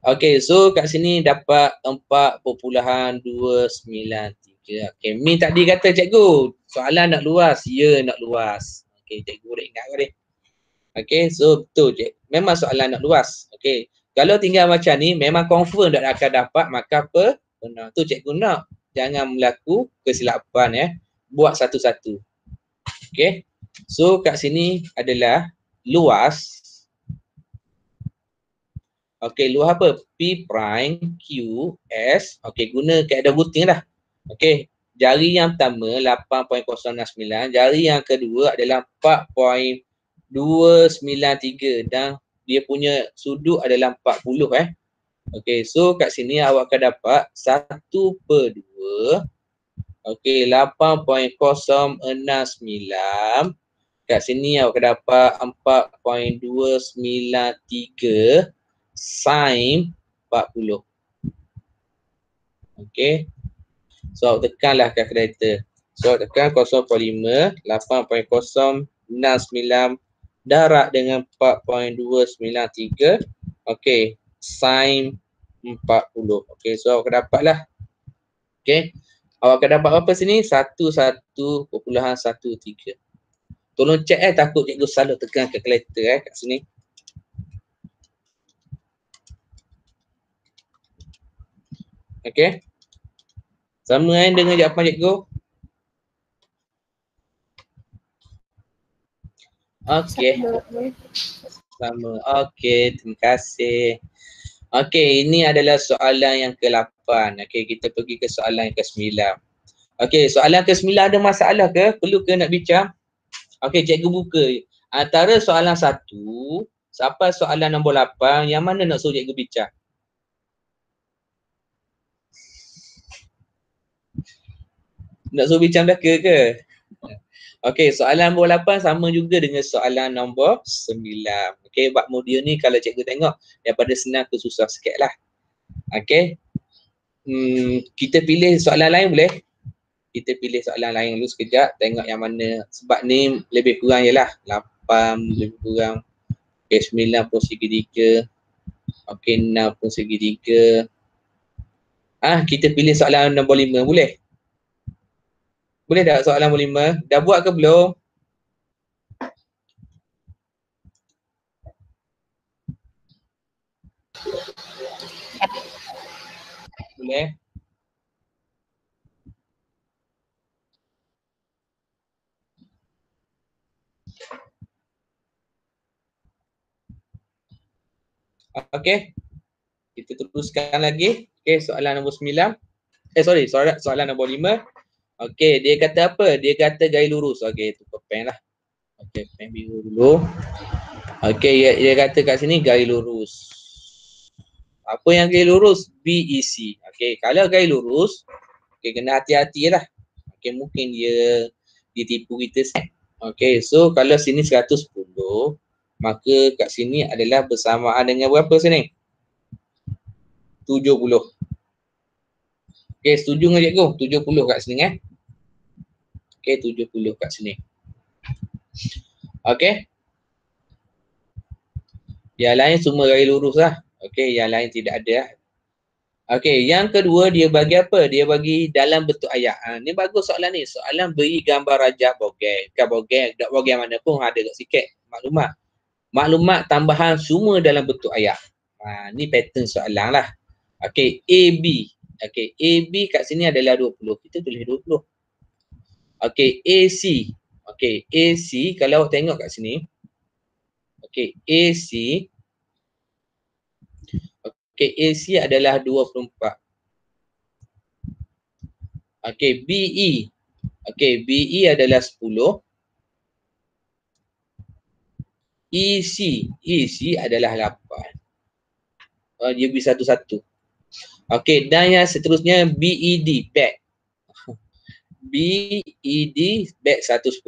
Okay, so kat sini dapat 4.293. Okay, Min tadi kata cikgu, soalan nak luas. Ya, nak luas. Okay, cikgu boleh ingat ke ni? Okay, so betul cik. Memang soalan nak luas. Okay, kalau tinggal macam ni, memang confirm tak akan dapat, maka apa? Benar. Tu cikgu nak. Jangan berlaku kesilapan Buat satu-satu. Okay, so kat sini adalah luas. Okey, luas apa? P prime Q S. Okey, guna kaedah routing lah. Okey, jari yang pertama 8.069, jari yang kedua adalah 4.293 dan dia punya sudut adalah 40 Okey, so kat sini awak akan dapat 1/2. Okey, 8.069. Kat sini awak akan dapat 4.293 sin 40. Okey. So awak tekanlah kalkulator. So awak tekan 0.5, 8.069 darab dengan 4.293. Okey. Sin 40. Okey. So awak akan dapatlah. Okey. Awak akan dapat apa sini? 11.13. Tolong cek takut cikgu salah tekan kalkulator kat sini. Okey. Sama dengan jawapan cikgu. Okey. Sama. Okey, terima kasih. Okey, ini adalah soalan yang ke-8. Okey, kita pergi ke soalan yang ke-9. Okey, soalan ke-9 ada masalah ke? Perlu ke nak bincang? Okey, cikgu buka. Antara soalan 1 sampai soalan nombor 8, yang mana nak suruh cikgu bincang? Nak suruh bincang belaka ke? Okey, soalan nombor 8 sama juga dengan soalan nombor 9. Okey, bab modul ni kalau cikgu tengok daripada senang ke susah sikit lah. Okey. Kita pilih soalan lain boleh? Kita pilih soalan lain dulu sekejap. Tengok yang mana. Sebab ni lebih kurang je lah. 8 lebih kurang. Okey, 9 pun segitiga. Okey, 6 pun segitiga. Kita pilih soalan nombor 5 boleh? Boleh tak soalan nombor 5? Dah buat ke belum? Boleh? Okey. Kita teruskan lagi. Okey, soalan nombor 9. Soalan nombor 5. Okey, dia kata apa? Dia kata garis lurus. Okey, tu pen lah. Okey, pen biru dulu. Okey, dia kata kat sini garis lurus. Apa yang garis lurus? BEC. Okey, kalau garis lurus, okey, kena hati-hati lah. Okey, mungkin dia ditipu kita. Okey, so kalau sini 110, maka kat sini adalah bersamaan dengan berapa sini? 70. Okey, setuju dengan cikgu? 70 kat sini Okey, 70 kat sini. Okey. Yang lain semua garis lurus lah. Okey, yang lain tidak ada lah. Okey, yang kedua dia bagi apa? Dia bagi dalam bentuk ayat. Ni bagus soalan ni. Soalan beri gambar rajah bogel. Bukan bogel, tak bogel mana pun ada kat sikit maklumat. Maklumat tambahan semua dalam bentuk ayat. Ni pattern soalan lah. Okey, AB. Okey, AB kat sini adalah 20. Kita tulis 20. Okey, AC. Okey, AC kalau awak tengok kat sini. Okey, AC. Okey, AC adalah 24. Okey, BE. Okey, BE adalah 10. EC. EC adalah 8. Dia beri satu-satu. Okey, dan yang seterusnya BED, back. BED, back 110.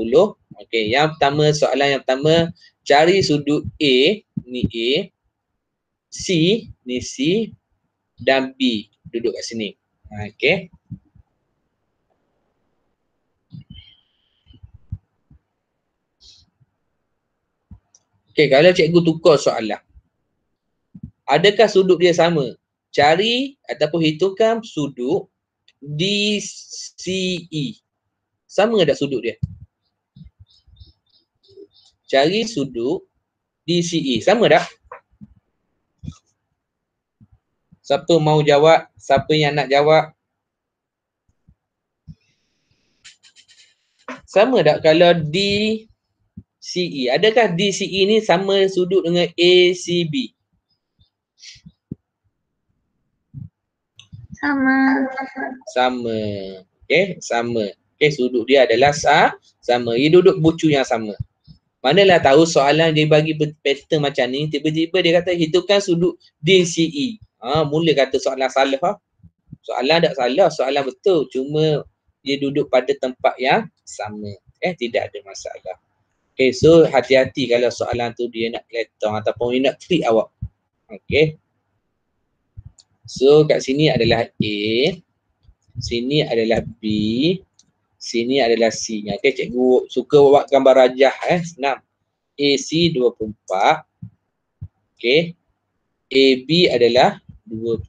Okey, yang pertama, soalan yang pertama, cari sudut A, ni A, C, ni C, dan B, duduk kat sini. Okey. Okey, kalau cikgu tukar soalan, adakah sudut dia sama? Cari ataupun hitungkan sudut DCE. Sama tak sudut dia? Cari sudut DCE. Sama tak? Siapa mau jawab? Siapa yang nak jawab? Sama tak kalau DCE? Adakah DCE ni sama sudut dengan ACB? Sama. Sama. Okey, sama. Okey, sudut dia adalah sama. Dia duduk bucu yang sama. Manalah tahu soalan dia bagi pattern macam ni, tiba-tiba dia kata hitungkan sudut DCE. Mula kata soalan salah. Soalan tak salah, soalan betul. Cuma dia duduk pada tempat yang sama. Tidak ada masalah. Okay, so hati-hati kalau soalan tu dia nak keletong ataupun dia nak trick awak. Okay. So kat sini adalah A, sini adalah B, sini adalah C. Okay, cikgu suka buat gambar rajah senang. AC 24. Okay. AB adalah 20.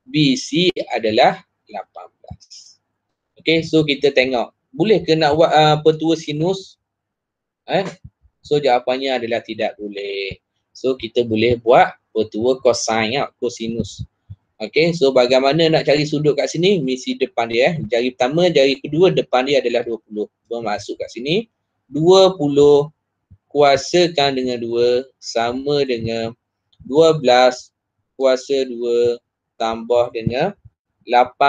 BC adalah 18. Okay, so kita tengok. Boleh ke nak buat petua sinus? So jawapannya adalah tidak boleh. So kita boleh buat petua cosine, cosinus. Okay, so bagaimana nak cari sudut kat sini? Misi depan dia. Jari pertama, jari kedua depan dia adalah 20. Masuk kat sini. 20 kuasakan dengan 2 sama dengan 12 kuasa 2 tambah dengan 18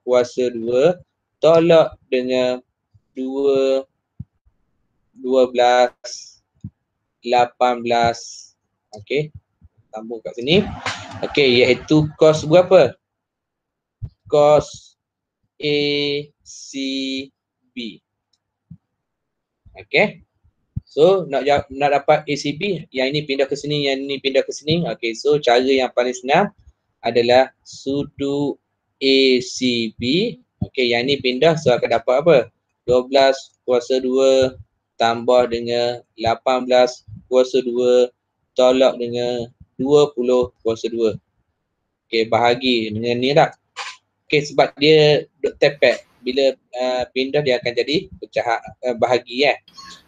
kuasa 2 tolak dengan 2 12 18. Okey, tambah kat sini. Okey, iaitu cos berapa? Cos ACB. Okey. So nak dapat ACB, yang ini pindah ke sini, yang ini pindah ke sini. Okey, so cara yang paling senang adalah sudut ACB. Okey, yang ini pindah, so akan dapat apa? 12 kuasa 2 tambah dengan 18 kuasa 2 tolak dengan 20 kuasa 2. Okey, bahagi dengan ni tak? Okey, sebab dia duk tepek. Bila pindah dia akan jadi pecah bahagi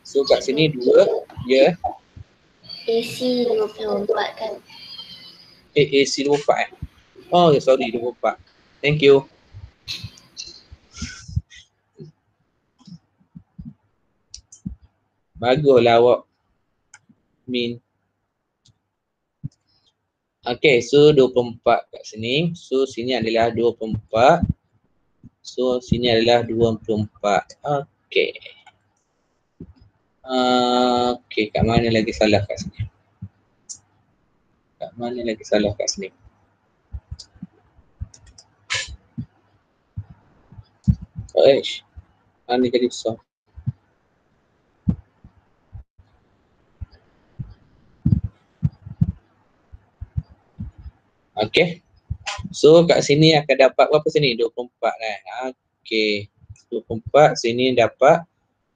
So kat sini 2 ya. AC 24 kan? AC 24 Oh, sorry 24. Thank you. Baguslah awak Min. Okay, so 24 kat sini. So sini adalah 24. So sini adalah 24. Okay. Okay, kat mana lagi salah kat sini? Kat mana lagi salah kat sini? Mana jadi besar? Okay. So kat sini akan dapat berapa sini? 24 Okay. 24 sini dapat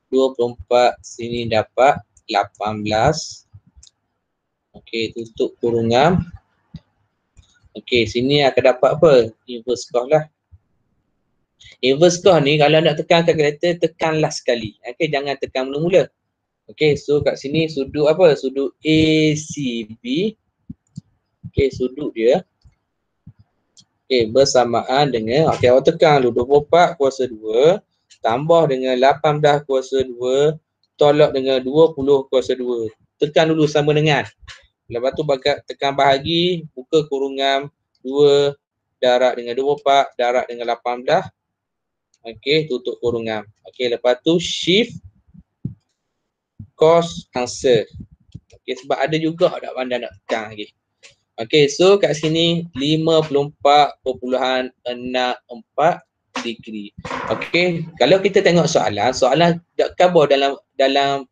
24, sini dapat 18. Okay, tutup kurungan. Okey, sini akan dapat apa? Inverse cos lah. Inverse cos ni kalau nak tekan kalkulator, tekanlah sekali. Okey, jangan tekan mula-mula. Okey, so kat sini sudut apa? Sudut ACB. Okey, sudut dia. Okey, bersamaan dengan, okey, awak tekan dulu 24 kuasa 2 tambah dengan 18 kuasa 2 tolak dengan 20 kuasa 2. Tekan dulu sama dengan. Lepas tu tekan bahagi, buka kurungan 2 darab dengan 24 darab dengan 18. Okey, tutup kurungan. Okey, lepas tu shift cos answer. Okey, sebab ada juga tak pandai nak tekan lagi. Okey, so kat sini 54.64 degree. Okey, kalau kita tengok soalan tak cover dalam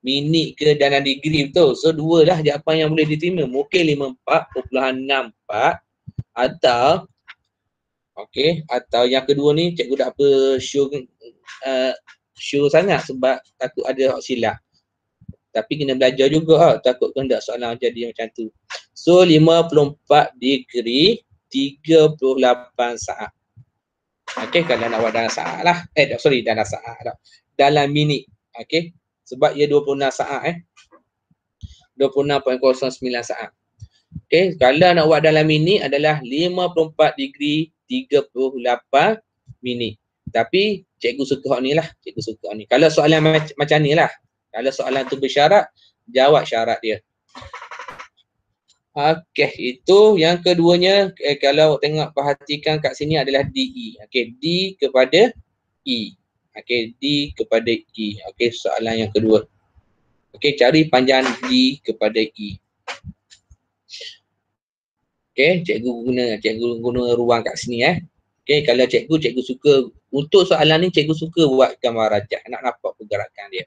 minit ke dalam degree betul. So dua lah jawapan yang boleh diterima. Mungkin 54.64 atau okey, atau yang kedua ni cikgu tak apa sure sangat sebab takut ada hak silap. Tapi kena belajar juga takut hendak soalan jadi macam tu. So 54 degree 38 saat. Okey, kalau nak buat dalam saat lah. Dalam saat tak. Dalam minit. Okey. Sebab ia 26 saat 26.09 saat. Okey, kalau nak buat dalam minit adalah 54 degree 38 minit. Tapi cikgu suka hak ni lah. Cikgu suka hak ni. Kalau soalan macam ni lah. Kalau soalan tu bersyarat, jawab syarat dia. Okey, itu yang keduanya. Kalau tengok perhatikan kat sini adalah DE. Okey, D kepada E. Okey, D kepada E. Okey, soalan yang kedua. Okey, cari panjang D kepada E. Okey, cikgu guna ruang kat sini Okey, kalau cikgu suka untuk soalan ni cikgu suka buat gambar rajah, nak nampak pergerakan dia.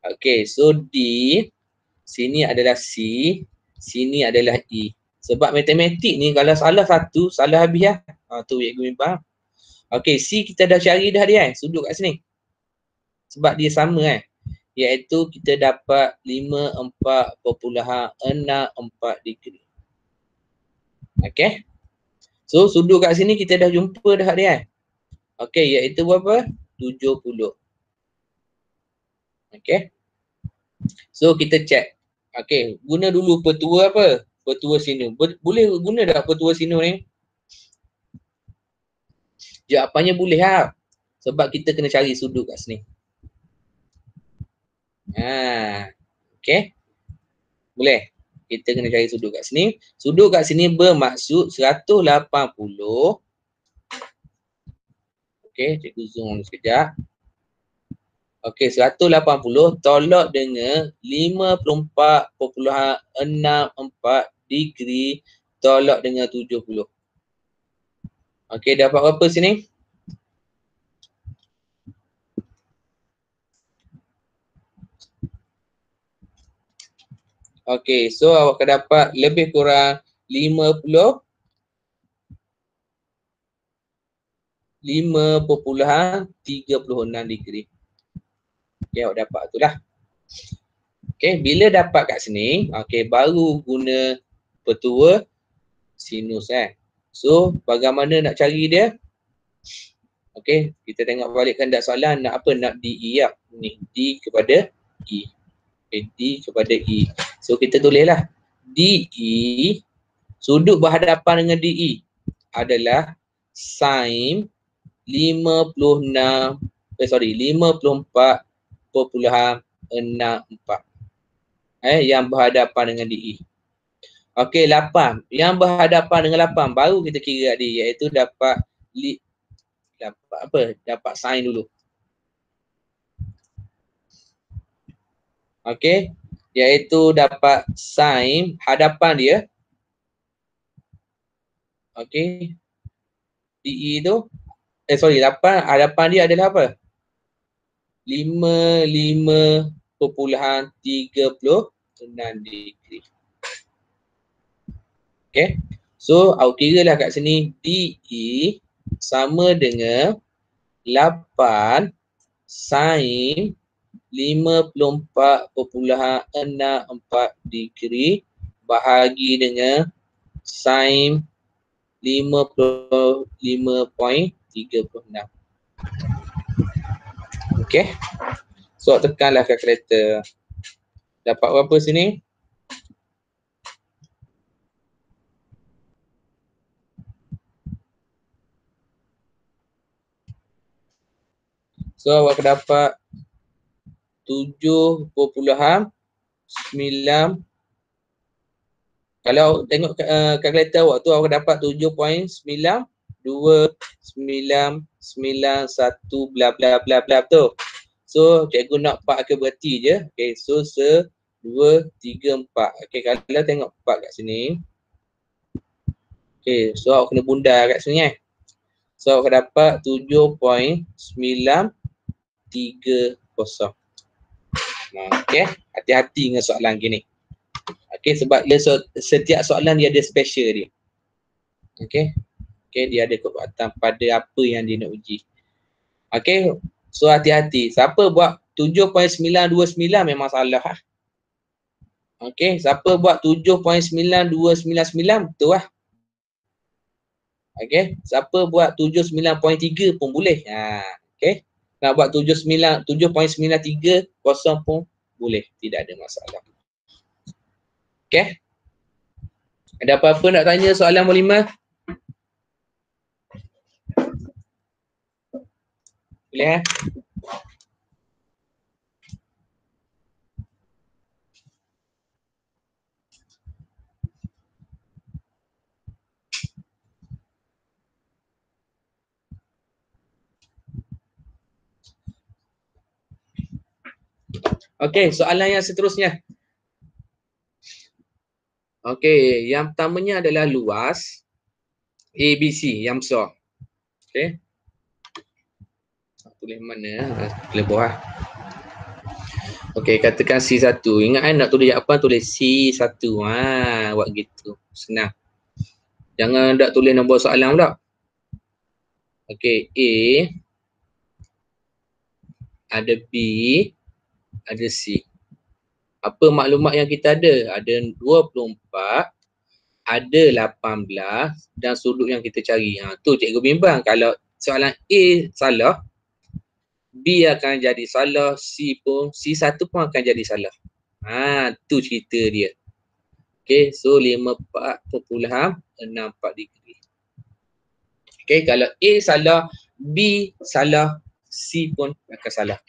Okey, so D sini adalah C, sini adalah E. Sebab matematik ni kalau salah satu, salah habis lah. Tu cikgu faham. Okey, C kita dah cari dah dia sudut kat sini. Sebab dia sama iaitu kita dapat 54.64 degree. Okey. So sudut kat sini kita dah jumpa dah dia Okey, iaitu berapa? 70. Okey. So kita check. Okey, guna dulu petua apa? Petua sinu. Boleh guna tak petua sinu ni? Jawapannya boleh lah. Sebab kita kena cari sudut kat sini. Okey. Boleh. Kita kena cari sudut kat sini. Sudut kat sini bermaksud 180. Okey, cikgu zoom sekejap. Okey, 180 tolak dengan 54.64 degree tolak dengan 70. Okey, dapat berapa sini? Okey, so awak akan dapat lebih kurang 5.36 degree. Okey, awak dapat tu lah. Okey, bila dapat kat sini, okey, baru guna petua sinus So, bagaimana nak cari dia? Okey, kita tengok balik kandak soalan nak apa? Nak DE lah. Ni D kepada E. Okay, D kepada E. So kita tulislah DE sudut berhadapan dengan DE adalah sin 54.64. Yang berhadapan dengan DE. Okey, 8. Yang berhadapan dengan 8 baru kita kira dia iaitu dapat dapat sin dulu. Okey, iaitu dapat sin hadapan dia. Okey. DE tu 8 hadapan dia adalah apa? 55.36 degree. Okey. So, awak kira lah kat sini DE sama dengan 8 sin 54.64 degree bahagi dengan sin 55.36. Okey. So tekanlah kalkulator. Dapat berapa sini? So awak dapat 7.9. Kalau tengok kalkulator awak tu, awak dapat 7.9291 bla bla bla bla tu. So cikgu nak 4 ke berarti je. Okay, so 1, 2, 3, 4. Okay, kalau tengok 4 kat sini. Okay, so awak kena bundar kat sini So awak dapat 7.930. Okay, hati-hati dengan soalan gini. Okay, sebab dia setiap soalan dia ada special dia. Okay. Okay, dia ada kekuatan pada apa yang dia nak uji. Okay, so hati-hati. Siapa buat 7.929 memang salah. Okay, siapa buat 7.9299 betul lah. Okay, siapa buat 79.3 pun boleh. Okay, nak buat 7.93 pun boleh. Tidak ada masalah. Okay. Ada apa-apa nak tanya soalan nombor 5? Boleh Okey, soalan yang seterusnya. Okey, yang pertamanya adalah luas ABC yang besar. Okey. Tulis mana? Tulis bawah. Okey, katakan C1. Ingat nak tulis apa? Tulis C1. Buat gitu. Senang. Jangan tak tulis nombor soalan pula. Okey, A ada B, ada C. Apa maklumat yang kita ada? Ada 24, ada 18 dan sudut yang kita cari. Tu cikgu bimbang. Kalau soalan A salah, B akan jadi salah, C1 pun akan jadi salah. Tu cerita dia. Okey, so 54.64 degree. Okey, kalau A salah, B salah, C pun akan salah.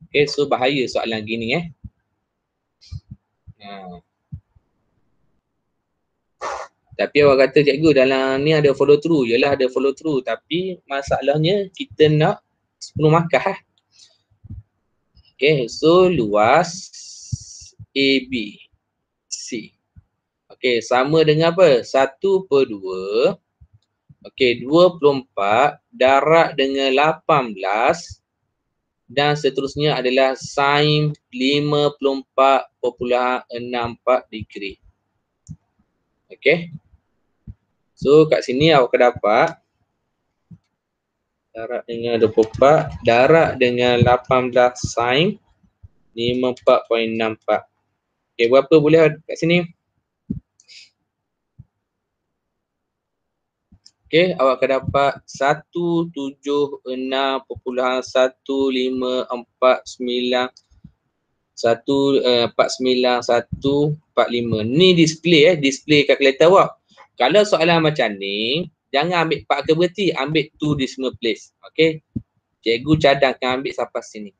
Okey, so bahaya soalan gini Tapi awak kata cikgu dalam ni ada follow through. Yalah ada follow through, tapi masalahnya kita nak 10 markah Okay, so luas AB C. Okay, sama dengan apa? 1/2. Okay, 24 darab dengan 18 dan seterusnya adalah sin 54.64 degree. Okay. So kat sini awak akan dapat darab dengan 24 darab dengan 18 sin 54.64. Okay, berapa boleh kat sini? Okay, awak akan dapat 176.49145. Ni display kalkulator awak. Kalau soalan macam ni, jangan ambil 4 ke berarti, ambil 2 decimal place. Okay, cikgu cadangkan ambil sampai sini.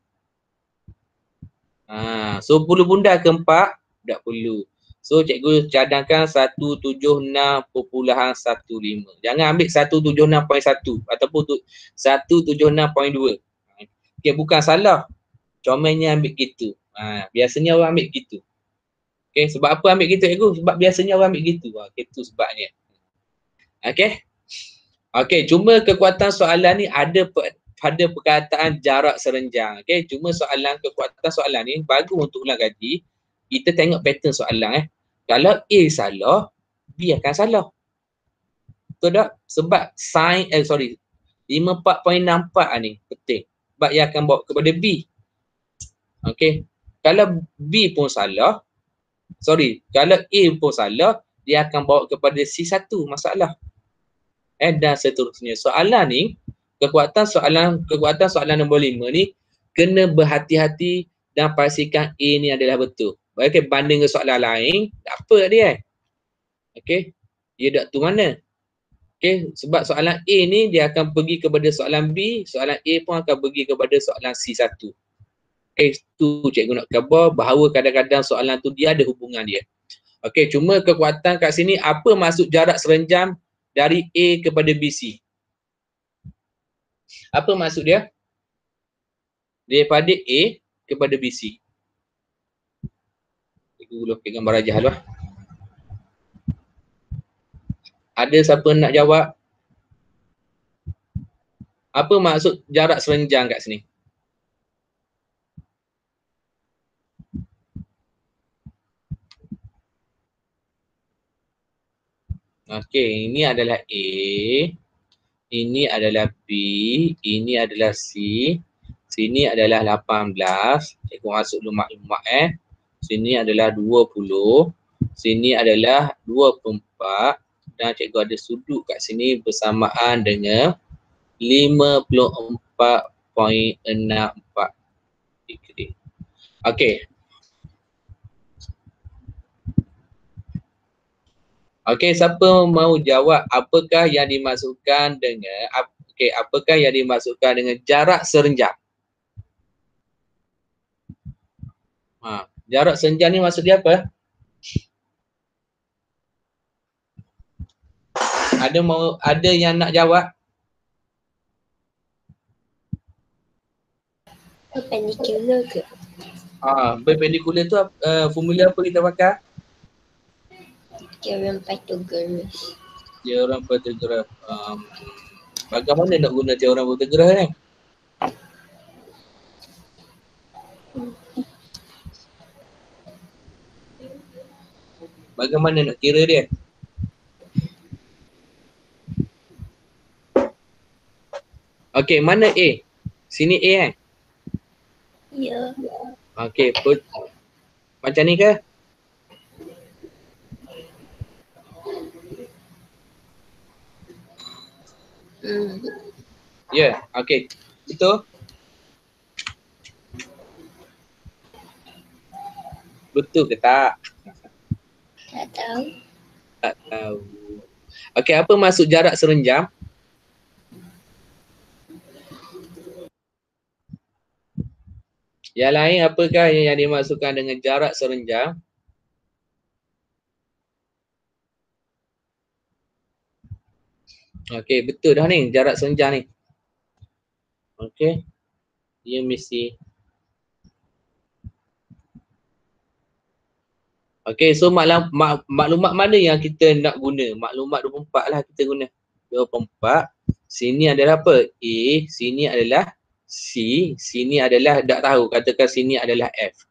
So perlu bundar ke 4? Tak perlu. So cikgu cadangkan 176.15. Jangan ambil 176.1 ataupun 176.2. Okay, bukan salah. Comelnya ambil gitu. Biasanya orang ambil gitu. Okay, sebab apa ambil gitu cikgu? Sebab biasanya orang ambil gitu. Itu sebabnya. Okay. Okay, cuma kekuatan soalan ni ada pada perkataan jarak serenjang. Okay, cuma kekuatan soalan ni bagus untuk ulang kaji. Kita tengok pattern soalan Kalau A salah, B akan salah. Betul tak? Sebab sin 54.64 ni penting. Sebab ia akan bawa kepada B. Okey. Kalau B pun salah, kalau A pun salah, dia akan bawa kepada C1 masalah. Dan seterusnya. Soalan ni, kekuatan soalan nombor 5 ni kena berhati-hati dan pastikan A ni adalah betul. Okey, banding dengan soalan lain, tak apa dia. Okey, dia dak tu mana? Okey, sebab soalan A ni dia akan pergi kepada soalan B, soalan A pun akan pergi kepada soalan C1. Okey, tu cikgu nak khabar bahawa kadang-kadang soalan tu dia ada hubungan dia. Okey, cuma kekuatan kat sini apa maksud jarak serenjam dari A kepada BC? Apa maksud dia? Daripada A kepada BC. Cikgu lukis gambar rajah lah. Ada siapa nak jawab? Apa maksud jarak serenjang kat sini? Okey, ini adalah A, ini adalah B, ini adalah C, sini adalah 18, cikgu masuk dulu maklumat sini adalah 20, sini adalah 24 dan cikgu ada sudut kat sini bersamaan dengan 54.64 degree. Okey. Okey, siapa mau jawab apakah yang dimasukkan dengan apakah yang dimasukkan dengan jarak serenjam? Jarak serenjam ni maksud dia apa? Ada yang nak jawab? Perpendicular ke? Perpendicular tu formula apa kita pakai? Teorem Pythagoras. Teorem Pythagoras. Bagaimana nak guna teorem Pythagoras ni? Bagaimana nak kira dia? Okey, mana A? Sini A kan? Ya. Okey, macam ni ke? Ya, okey. Betul? Betul ke tak? Tak tahu. Tak tahu. Okey, apa maksud jarak serenjam? Yang lain apakah yang dimaksudkan dengan jarak serenjam? Okey, betul dah ni jarak serenjam ni. Okey. Dia mesti. Okey, so maklumat mana yang kita nak guna? Maklumat 24 lah kita guna. 24. Sini adalah apa? A, sini adalah C, sini adalah tak tahu, katakan sini adalah F.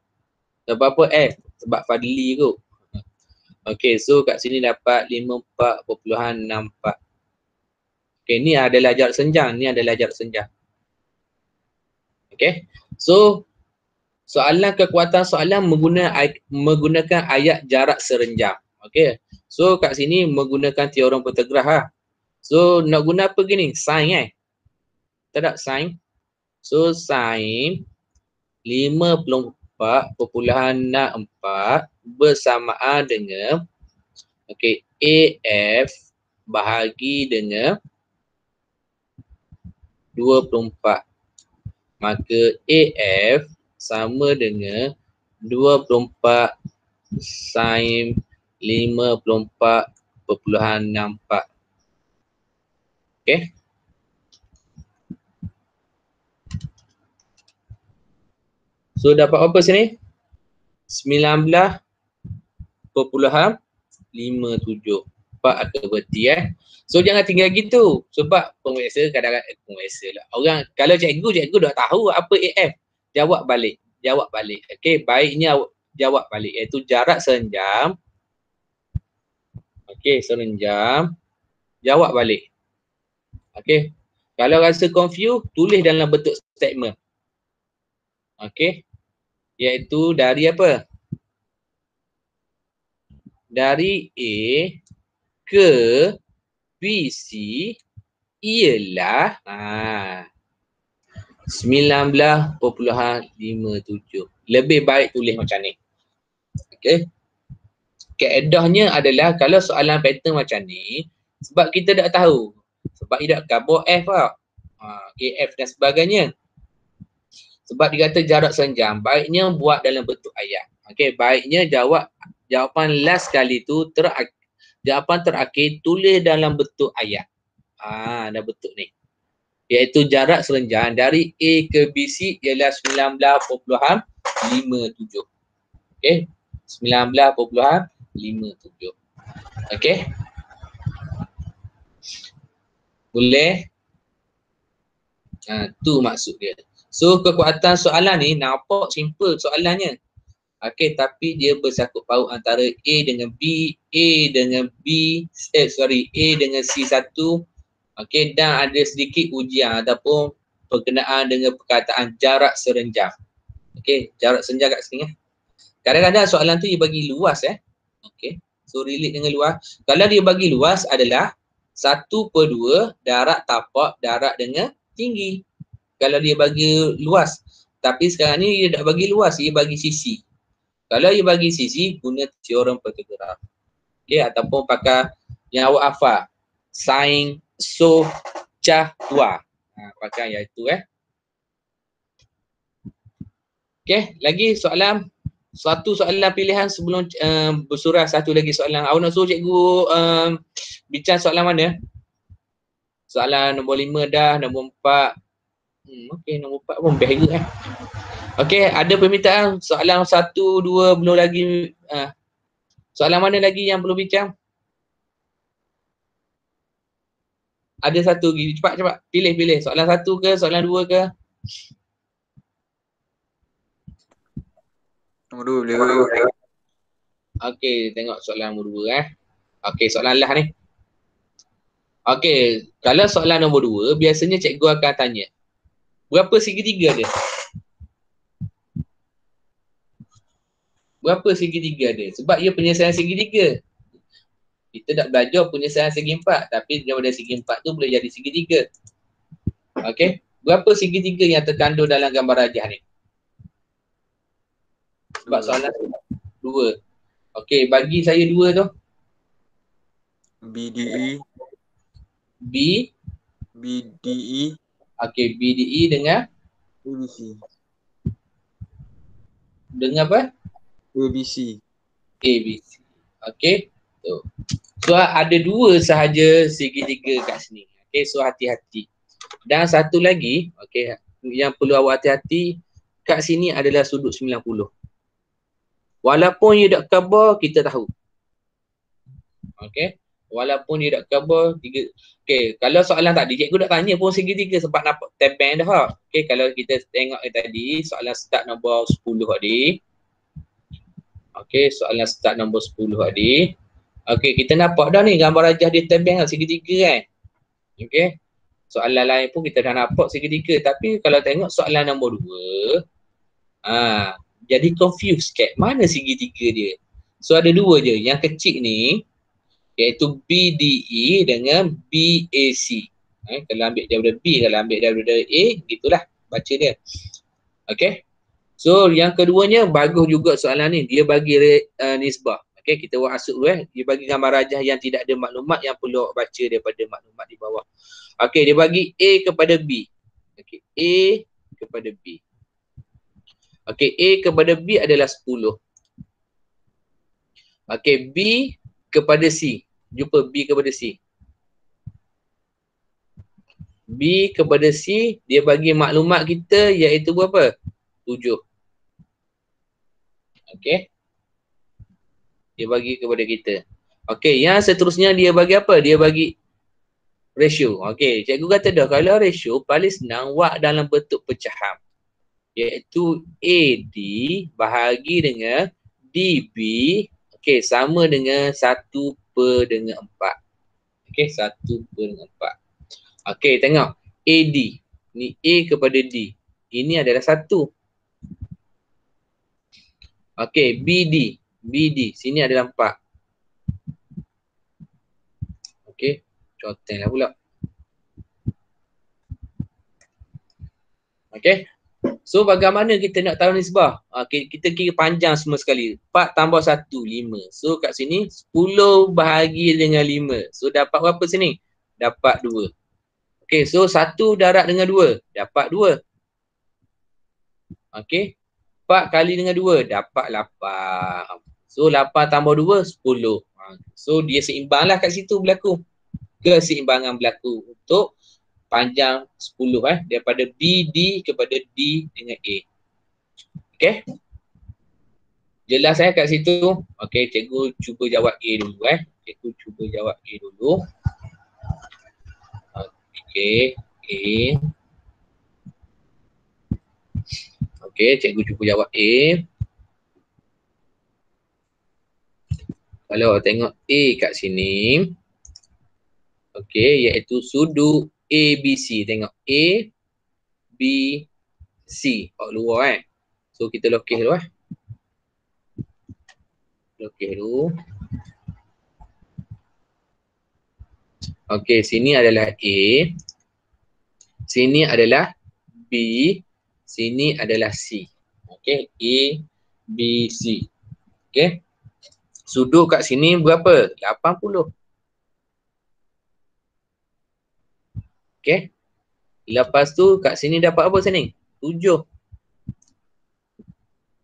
Sebab apa F? Sebab Fadli kot. Okey, so kat sini dapat 54.64. Okey, ni adalah jarak senjang, ni adalah jarak senjang. Okey. So soalan kekuatan soalan menggunakan ayat jarak serenjam. Okey. So kat sini menggunakan teorem Pythagoras lah. So nak guna apa gini? Sin tak sin. So sin 54.64 bersamaan dengan okey AF bahagi dengan 24. Maka AF sama dengan 24 sin 54.64. Okey. So dapat apa sini? 19.57. Pak akan berhenti So jangan tinggal gitu. Sebab pemeriksaan kadang-kadang pemeriksaan lah. Orang kalau cikgu dah tahu apa AF. Jawab balik. Okey, baiknya jawab balik iaitu jarak serenjam. Okey, serenjam. Jawab balik. Okey. Kalau rasa confused, tulis dalam bentuk statement. Okey. Iaitu dari apa? dari A ke BC ialah 19.57. Lebih baik tulis macam ni. Okey. Kaedahnya adalah kalau soalan pattern macam ni, sebab kita dah tahu, sebab dia dah cover F lah. AF dan sebagainya. Sebab dia kata jarak senjam, baiknya buat dalam bentuk ayat. Okey, baiknya jawapan last kali tu jawapan terakhir tulis dalam bentuk ayat. Dah bentuk ni. Iaitu jarak serenjang dari A ke BC ialah 19.57. Okey, 19.57. Okey. Boleh? Tu maksud dia. So kekuatan soalan ni nampak simple soalannya. Okey, tapi dia bersangkut paut antara A dengan B, A dengan C1. Okey, dan ada sedikit ujian ataupun berkenaan dengan perkataan jarak serenjang. Okey, jarak serenjang kat sini. Kadang-kadang soalan tu dia bagi luas Okey. So relate dengan luas. Kalau dia bagi luas adalah 1/2 darat tapak darat dengan tinggi. Kalau dia bagi luas. Tapi sekarang ni dia tak bagi luas, dia bagi sisi. Kalau dia bagi sisi, guna teorem Pythagoras. Okey, ataupun pakai yang awak hafal. Sin, so, cah, tua. Pakai yang itu Okey, lagi satu soalan pilihan sebelum bersurah satu lagi soalan. Awak nak suruh cikgu bincang soalan mana? Soalan nombor 5 dah, nombor 4. Okey, nombor 4 pun best juga Okey, ada permintaan soalan 1, 2 belum lagi. Soalan mana lagi yang belum bincang? Ada satu lagi. Cepat. Pilih. Soalan 1 ke, soalan 2 ke? Nombor 2 boleh. Okey, tengok soalan nombor 2 Okey, soalan lah ni. Okey, kalau soalan nombor 2, biasanya cikgu akan tanya. Berapa segitiga dia? Berapa segitiga dia? Sebab ia penyelesaian segitiga. Kita tak belajar penyelesaian segi empat. Tapi daripada segi empat tu boleh jadi segitiga. Okey. Berapa segitiga yang terkandung dalam gambar rajah ni? Sebab soalan 2. Okey, bagi saya 2 tu. BDE. BDE. Okey, BDE dengan? ABC. Dengan apa? ABC. Okey. So ada 2 sahaja segitiga kat sini. Okey, so hati-hati. Dan satu lagi, okey, yang perlu awak hati-hati kat sini adalah sudut 90. Walaupun ia tak cover, kita tahu. Okey. Walaupun dia tak cover 3. Okey, kalau soalan tadi cikgu dah tanya pun segitiga sebab nampak tabang dah. Okey, kalau kita tengok tadi soalan start nombor 10 tadi. Okey, soalan start nombor 10 tadi. Okey, kita nampak dah ni gambar rajah dia tabang segitiga kan. Okey. Soalan lain pun kita dah nampak segitiga, tapi kalau tengok soalan nombor 2, jadi confused kat mana segitiga dia. So ada 2 je, yang kecil ni iaitu BDE dengan BAC. Kalau ambil daripada B, kalau ambil daripada A, gitulah baca dia. Okey. So yang keduanya bagus juga soalan ni, dia bagi nisbah. Okey, kita buat asuk dulu dia bagi gambar rajah yang tidak ada maklumat yang perlu baca daripada maklumat di bawah. Okey, dia bagi A kepada B. Okey, A kepada B. Okey, A kepada B adalah 10. Okey, B kepada C. Jumpa B kepada C. B kepada C, dia bagi maklumat kita iaitu berapa? 7. Okey. Dia bagi kepada kita. Okey, yang seterusnya dia bagi apa? Dia bagi ratio. Okey, cikgu kata dah kalau ratio paling senang buat dalam bentuk pecahan. Iaitu AD bahagi dengan DB. Okey, sama dengan 1/4. Okey, 1/4. Okey, tengok. AD. Ni A kepada D. Ini adalah 1. Okey, BD. BD. Sini adalah 4. Contoh lah pula. Okay. So bagaimana kita nak tahu nisbah? Kita kira panjang semua sekali. 4 tambah 1, 5. So kat sini 10 bahagi dengan 5. So dapat berapa sini? Dapat 2. Okay, so 1 darab dengan 2. Dapat 2. Okay. 4 kali dengan 2. Dapat 8. So 8 tambah 2, 10. So dia seimbang lah kat situ berlaku. Keseimbangan berlaku untuk panjang 10 daripada BD kepada D dengan A. Okey. Jelas kat situ. Okey, cikgu cuba jawab A dulu Cikgu cuba jawab A dulu. Okey, A. Okey, cikgu cuba jawab A. Kalau tengok A kat sini. Okey, iaitu sudut ABC. Tengok A, B, C. Luar So kita lokis dulu Lokis dulu. Okey, sini adalah A. Sini adalah B. Sini adalah C. Okey, A, B, C. Okey. Sudut kat sini berapa? 80. Okey. Lepas tu kat sini dapat apa sini? 7.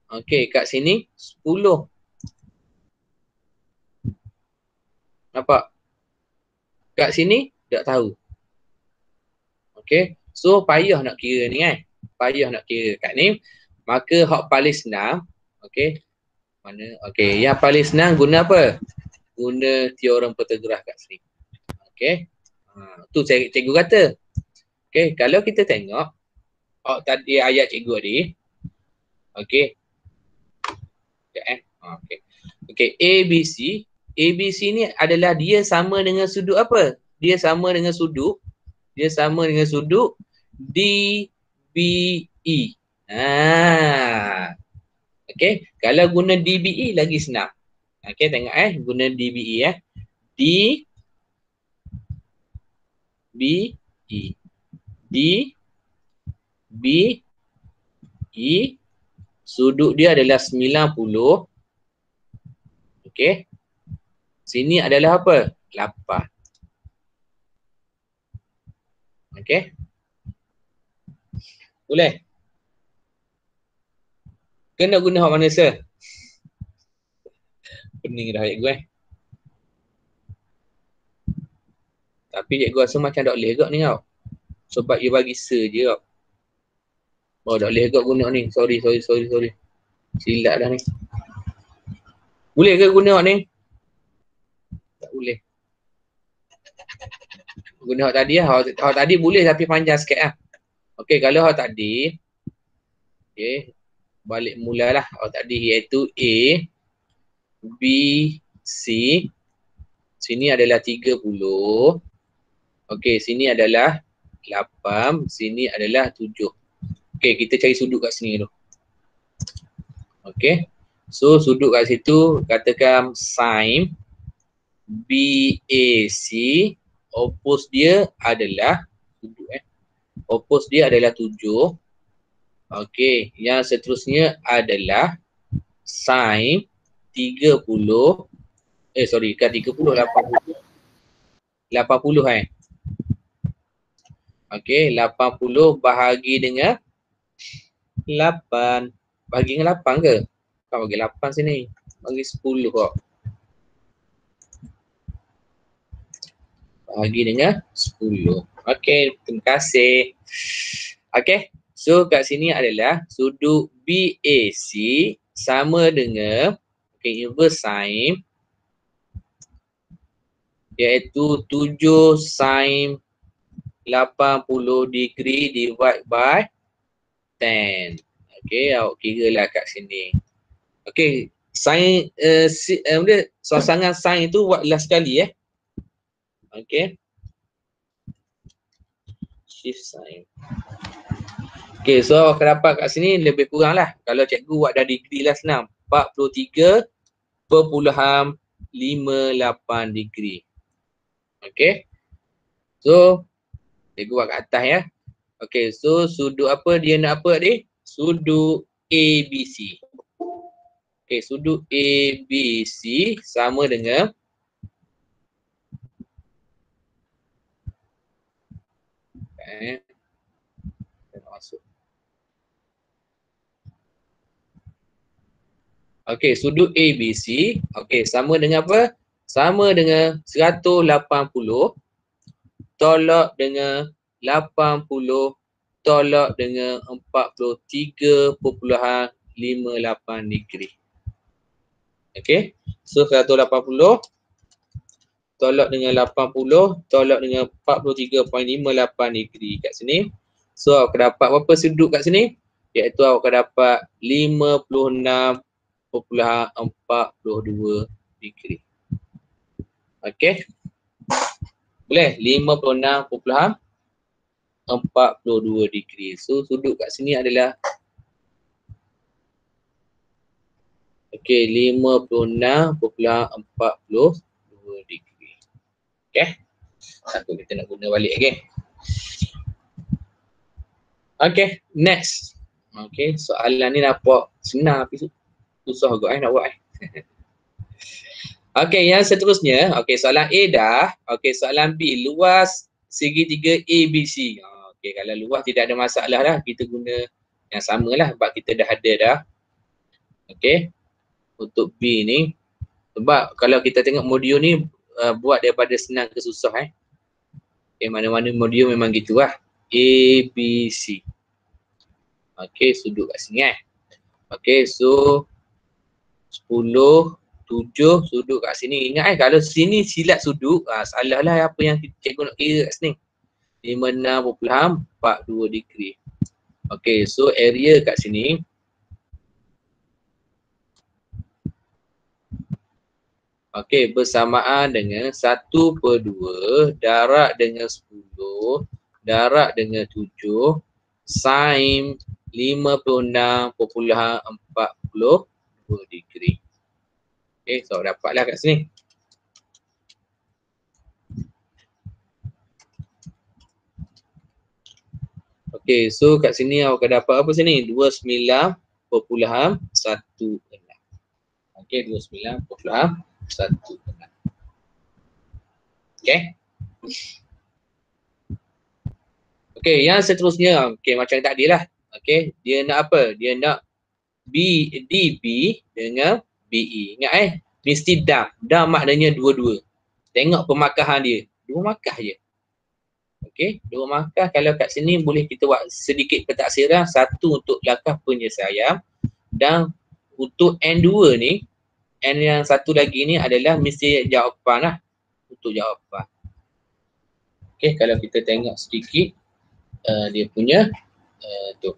Okey, kat sini 10. Nampak? Kat sini tak tahu. Okey. So payah nak kira ni Payah nak kira kat ni. Maka hak paling senang. Okey. Mana? Okey, yang paling senang guna apa? Guna teorem Pythagoras kat sini. Okey. Tu cikgu kata. Okey, kalau kita tengok tadi ayat cikgu tadi. Okey. Okey. Okey, ABC. ABC ni adalah dia sama dengan sudut apa? Dia sama dengan sudut DBE. Okey, kalau guna DBE lagi senang. Okey, tengok guna DBE DBE. DBE sudut dia adalah 90. Okey. Sini adalah apa? 8. Okey. Boleh? Kena guna hak mana sir? Pening dah cikgu Tapi cikgu rasa macam tak boleh agak ni tau. Sebab dia bagi sir je tau. Tak boleh agak guna ni. Sorry. Silap dah ni. Boleh ke guna hak ni? Tak boleh. Guna hak tadi Hak tadi boleh tapi panjang sikit Okey, kalau hak tadi. Okey. Balik mulalah. Hak tadi iaitu A, B, C. Sini adalah 30. Okey, sini adalah 8. Sini adalah 7. Okey, kita cari sudut kat sini dulu. Okey. So, sudut kat situ katakan sin BAC. Opus dia adalah sudut Opus dia adalah 7. Okey, yang seterusnya adalah sin 30. Bukan 30, 80. 80 Okey, 80 bahagi dengan 8. Bahagi dengan 8 ke? Bukan bagi 8 sini. Bagi 10 kok. Bahagi dengan 10. Okey, terima kasih. Okey, so kat sini adalah sudut BAC sama dengan inverse sin iaitu 7 sin 80 degree divide by 10. Okey, awak kira lah kat sini. Okey, sin sosangan sin itu buatlah sekali Okey. Shift sin. Okey, so awak akan dapat kat sini lebih kurang lah. Kalau cikgu buat dah degree lah senang. 43.58 degree. Okey. So, cikgu buat kat atas ya. Okay, so sudut apa dia nak apa tadi? Sudut ABC. Okay, sudut ABC sama dengan masuk. Okay, sudut ABC. Okay, sama dengan apa? Sama dengan 180 tolak dengan 80 tolak dengan 43.58 degree. Okay, so 180 tolak dengan 80 tolak dengan 43.58 degree kat sini. So awak akan dapat berapa sudut kat sini? Iaitu awak akan dapat 56.42 degree. Okay, boleh? 56.42 degree. So sudut kat sini adalah okay, 56.42 degree. Okay, takut kita nak guna balik okay. Okay, next. Okay, soalan ni nampak senang tapi susah juga nak buat Okay, yang seterusnya. Okay, soalan A dah. Okay, soalan B. Luas segitiga ABC. Okay, kalau luas tidak ada masalah dah. Kita guna yang sama lah sebab kita dah ada dah. Okay, untuk B ni. Sebab kalau kita tengok modul ni buat daripada senang ke susah Okay, mana-mana modul memang gitu lah. ABC. Okay, sudut kat sini Okay, so 10, 7 sudut kat sini. Ingat kalau sini silat sudut, salah lah apa yang cikgu nak kira kat sini. 56.42 degree. Okay, so area kat sini. Okay, bersamaan dengan 1/2 darab dengan 10 darab dengan 7 sin 56.42 degree. Okay, so dapatlah kat sini. Okay, so kat sini awak akan dapat apa sini? 29.16. Okay, 29.16. Okay. Okay, yang seterusnya. Okay, macam tadi lah. Okay, dia nak apa? Dia nak DB dengan BE. Ingat mesti dam. Dam maknanya dua-dua. Tengok pemakahan dia. Dua markah je. Okay, dua markah. Kalau kat sini boleh kita buat sedikit pentaksiran. Satu untuk langkah penyelesaian. Dan untuk N2 ni, N yang satu lagi ni adalah mesti jawapan lah. Untuk jawapan. Okay, kalau kita tengok sedikit dia punya tu.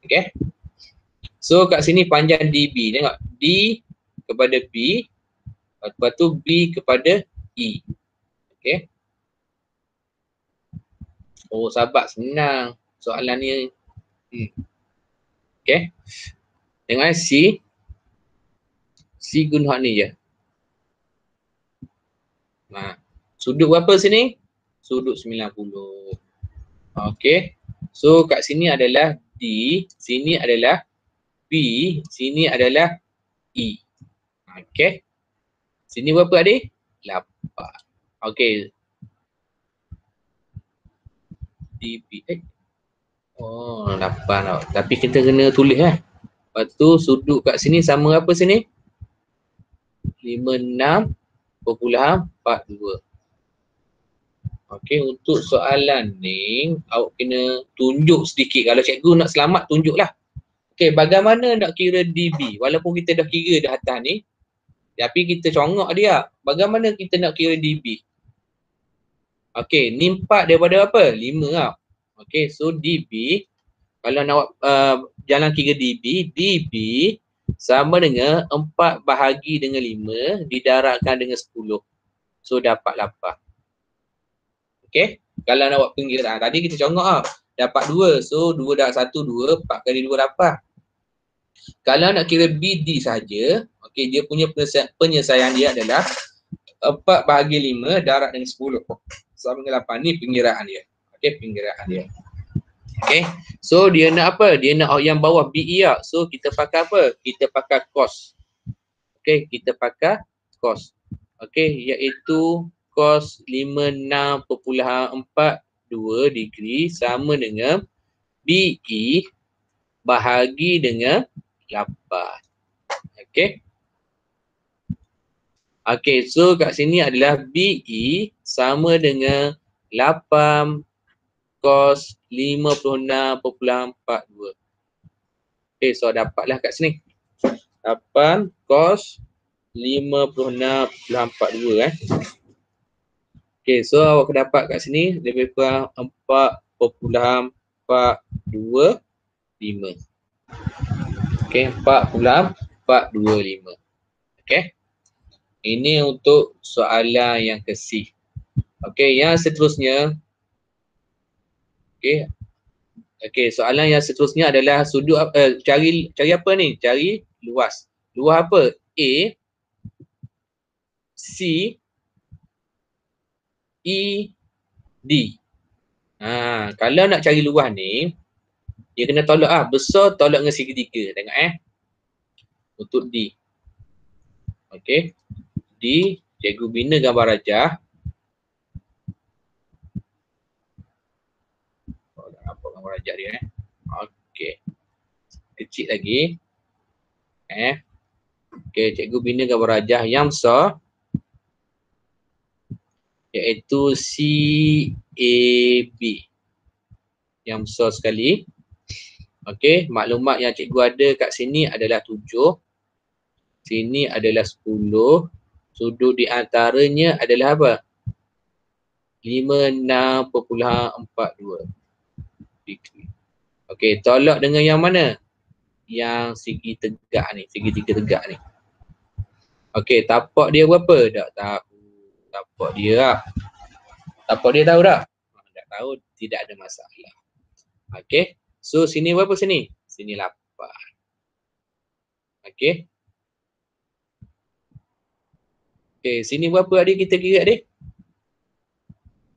Okay. So kat sini panjang DB. Tengok D kepada B. Lepas tu B kepada E. Okay. Oh, sahabat senang soalan ni. Okay. Tengok C. C guna ni je. Sudut berapa sini? Sudut 90. Okay. So kat sini adalah D. Sini adalah B. Sini adalah E. Okay. Sini berapa adik? 8. Okay. DB. Oh, 8. Tapi kita kena tulis Lepas tu sudut kat sini sama apa sini? 56.42. Okey, untuk soalan ni awak kena tunjuk sedikit. Kalau cikgu nak selamat tunjuklah. Okey, bagaimana nak kira DB? Walaupun kita dah kira dah atas ni, tapi kita congok dia. Bagaimana kita nak kira DB? Okey, ni 4 daripada apa? 5 tau. Okey, so DB kalau nak jalan kira DB sama dengan 4 bahagi dengan 5 didarabkan dengan 10. So dapat 8. Okey, kalau nak buat pengiraan tadi kita congok dapat 2. So 2 darab 1 2, 4 kali 2 dapat. Kalau nak kira BD saja, okey, dia punya penyelesaian dia adalah 4 bahagi 5 darab dengan 10. sama dengan 8. Ni pengiraan dia. Okey, pengiraan dia. Okey. So dia nak apa? Dia nak yang bawah BER. So kita pakai apa? Kita pakai cos. Okey, kita pakai cos. Okey, iaitu cos 56.42 degree sama dengan BE bahagi dengan 8. Okey. Okey, so kat sini adalah BE sama dengan 8 cos 56.42. Okey, so dapatlah kat sini. 8 cos 56.42 Okey, so awak dapat kat sini lebih kurang 4.425. Okey, 4.425. Okey. Ini untuk soalan yang ke C. Okey, yang seterusnya. Okey. Okey, soalan yang seterusnya adalah sudut cari apa ni? Cari luas. Luas apa? A, C, E, D. Kalau nak cari luas ni, dia kena tolak besar tolak dengan segitiga. Tengok untuk D. Okey. D, cikgu bina gambar rajah. Nampak gambar rajah dia Okey. Kecil lagi. Okey, cikgu bina gambar rajah yang besar iaitu CAB. Yang besar sekali. Okey, maklumat yang cikgu ada kat sini adalah 7. Sini adalah 10. Sudut di antaranya adalah apa? 56.42 degree. Okey, tolak dengan yang mana? Yang segi tegak ni, segitiga tegak ni. Okey, tapak dia berapa? Tak tahu. Tapak dia lah. Tapak dia tahu tak? Tak tahu, tidak ada masalah. Okey, so sini berapa sini? Sini 8. Okey. Okey, sini berapa adik kita kira adik?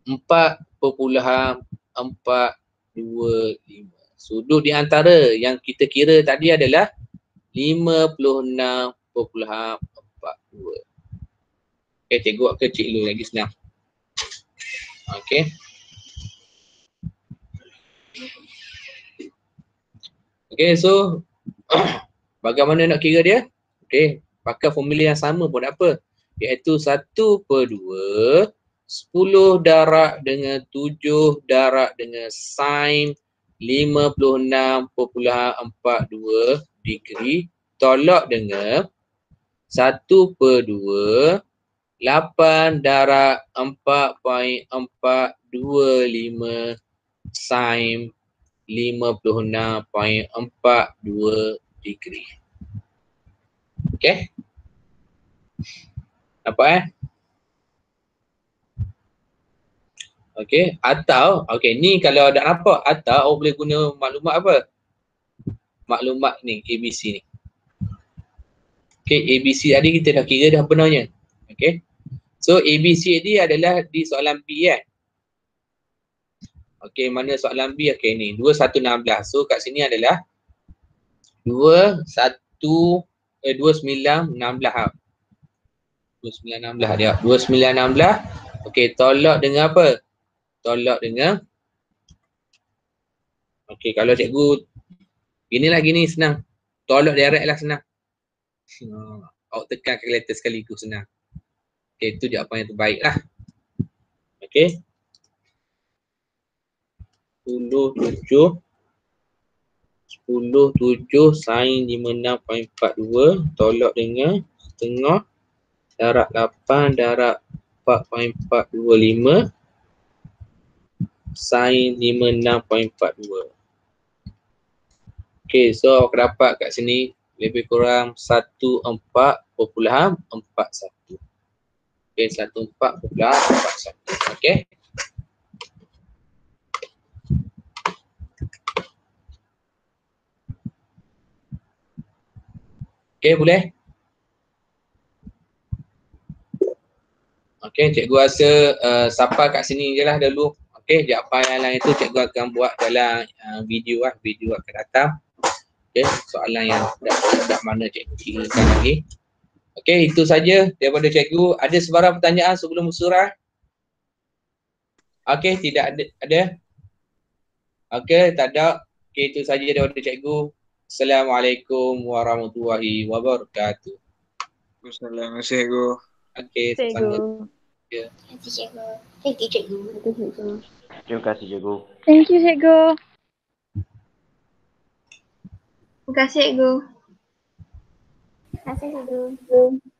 4.425. Sudut di antara yang kita kira tadi adalah 56.42. Okey, cikgu buat kecil dulu lagi senang. Okey. Okey, so bagaimana nak kira dia? Okey, pakai formula yang sama pun tak apa. Iaitu 1/2 10 darab dengan 7 darab dengan sin 56.42 degree tolak dengan 1/2 8 darab 4.425 sin 56.42 degree. Okey. Nampak Okey, atau okey ni kalau tak nampak atau awak boleh guna maklumat apa? Maklumat ni ABC ni. Okey, ABC tadi kita dah kira dah benarnya. Okey. So ABC ni adalah di soalan B Okey, mana soalan B? Okey ni 2116. So kat sini adalah 2916 dia. 2916. Okey, tolak dengan apa? Tolak dengan okey, kalau cikgu gini senang. Tolak direct lah senang. Awak tekan kalkulator sekaligus senang. Okey, itu jawapan yang terbaik lah. Okey. 10/7 sin 56.42 tolak dengan setengah darab 8 darab 4.425 sin 56.42. Okey, so awak dapat kat sini lebih kurang 14.41. Okey, 14.41. Okey. Okey, boleh? Okey, cikgu rasa sampai kat sini je lah dulu. Okey, jawapan yang lain tu cikgu akan buat dalam video akan datang. Okey, soalan yang dah mana cikgu kirakan lagi. Okey, itu saja daripada cikgu. Ada sebarang pertanyaan sebelum bersurah? Okey, tidak ada. Okey, tak ada. Okey, itu saja daripada cikgu. Assalamualaikum warahmatullahi wabarakatuh. Assalamualaikum cikgu. Okey, sama-sama. Terima kasih cikgu. Thank you cikgu. Terima kasih cikgu. Thank you, cikgu. Terima kasih cikgu. Terima kasih cikgu.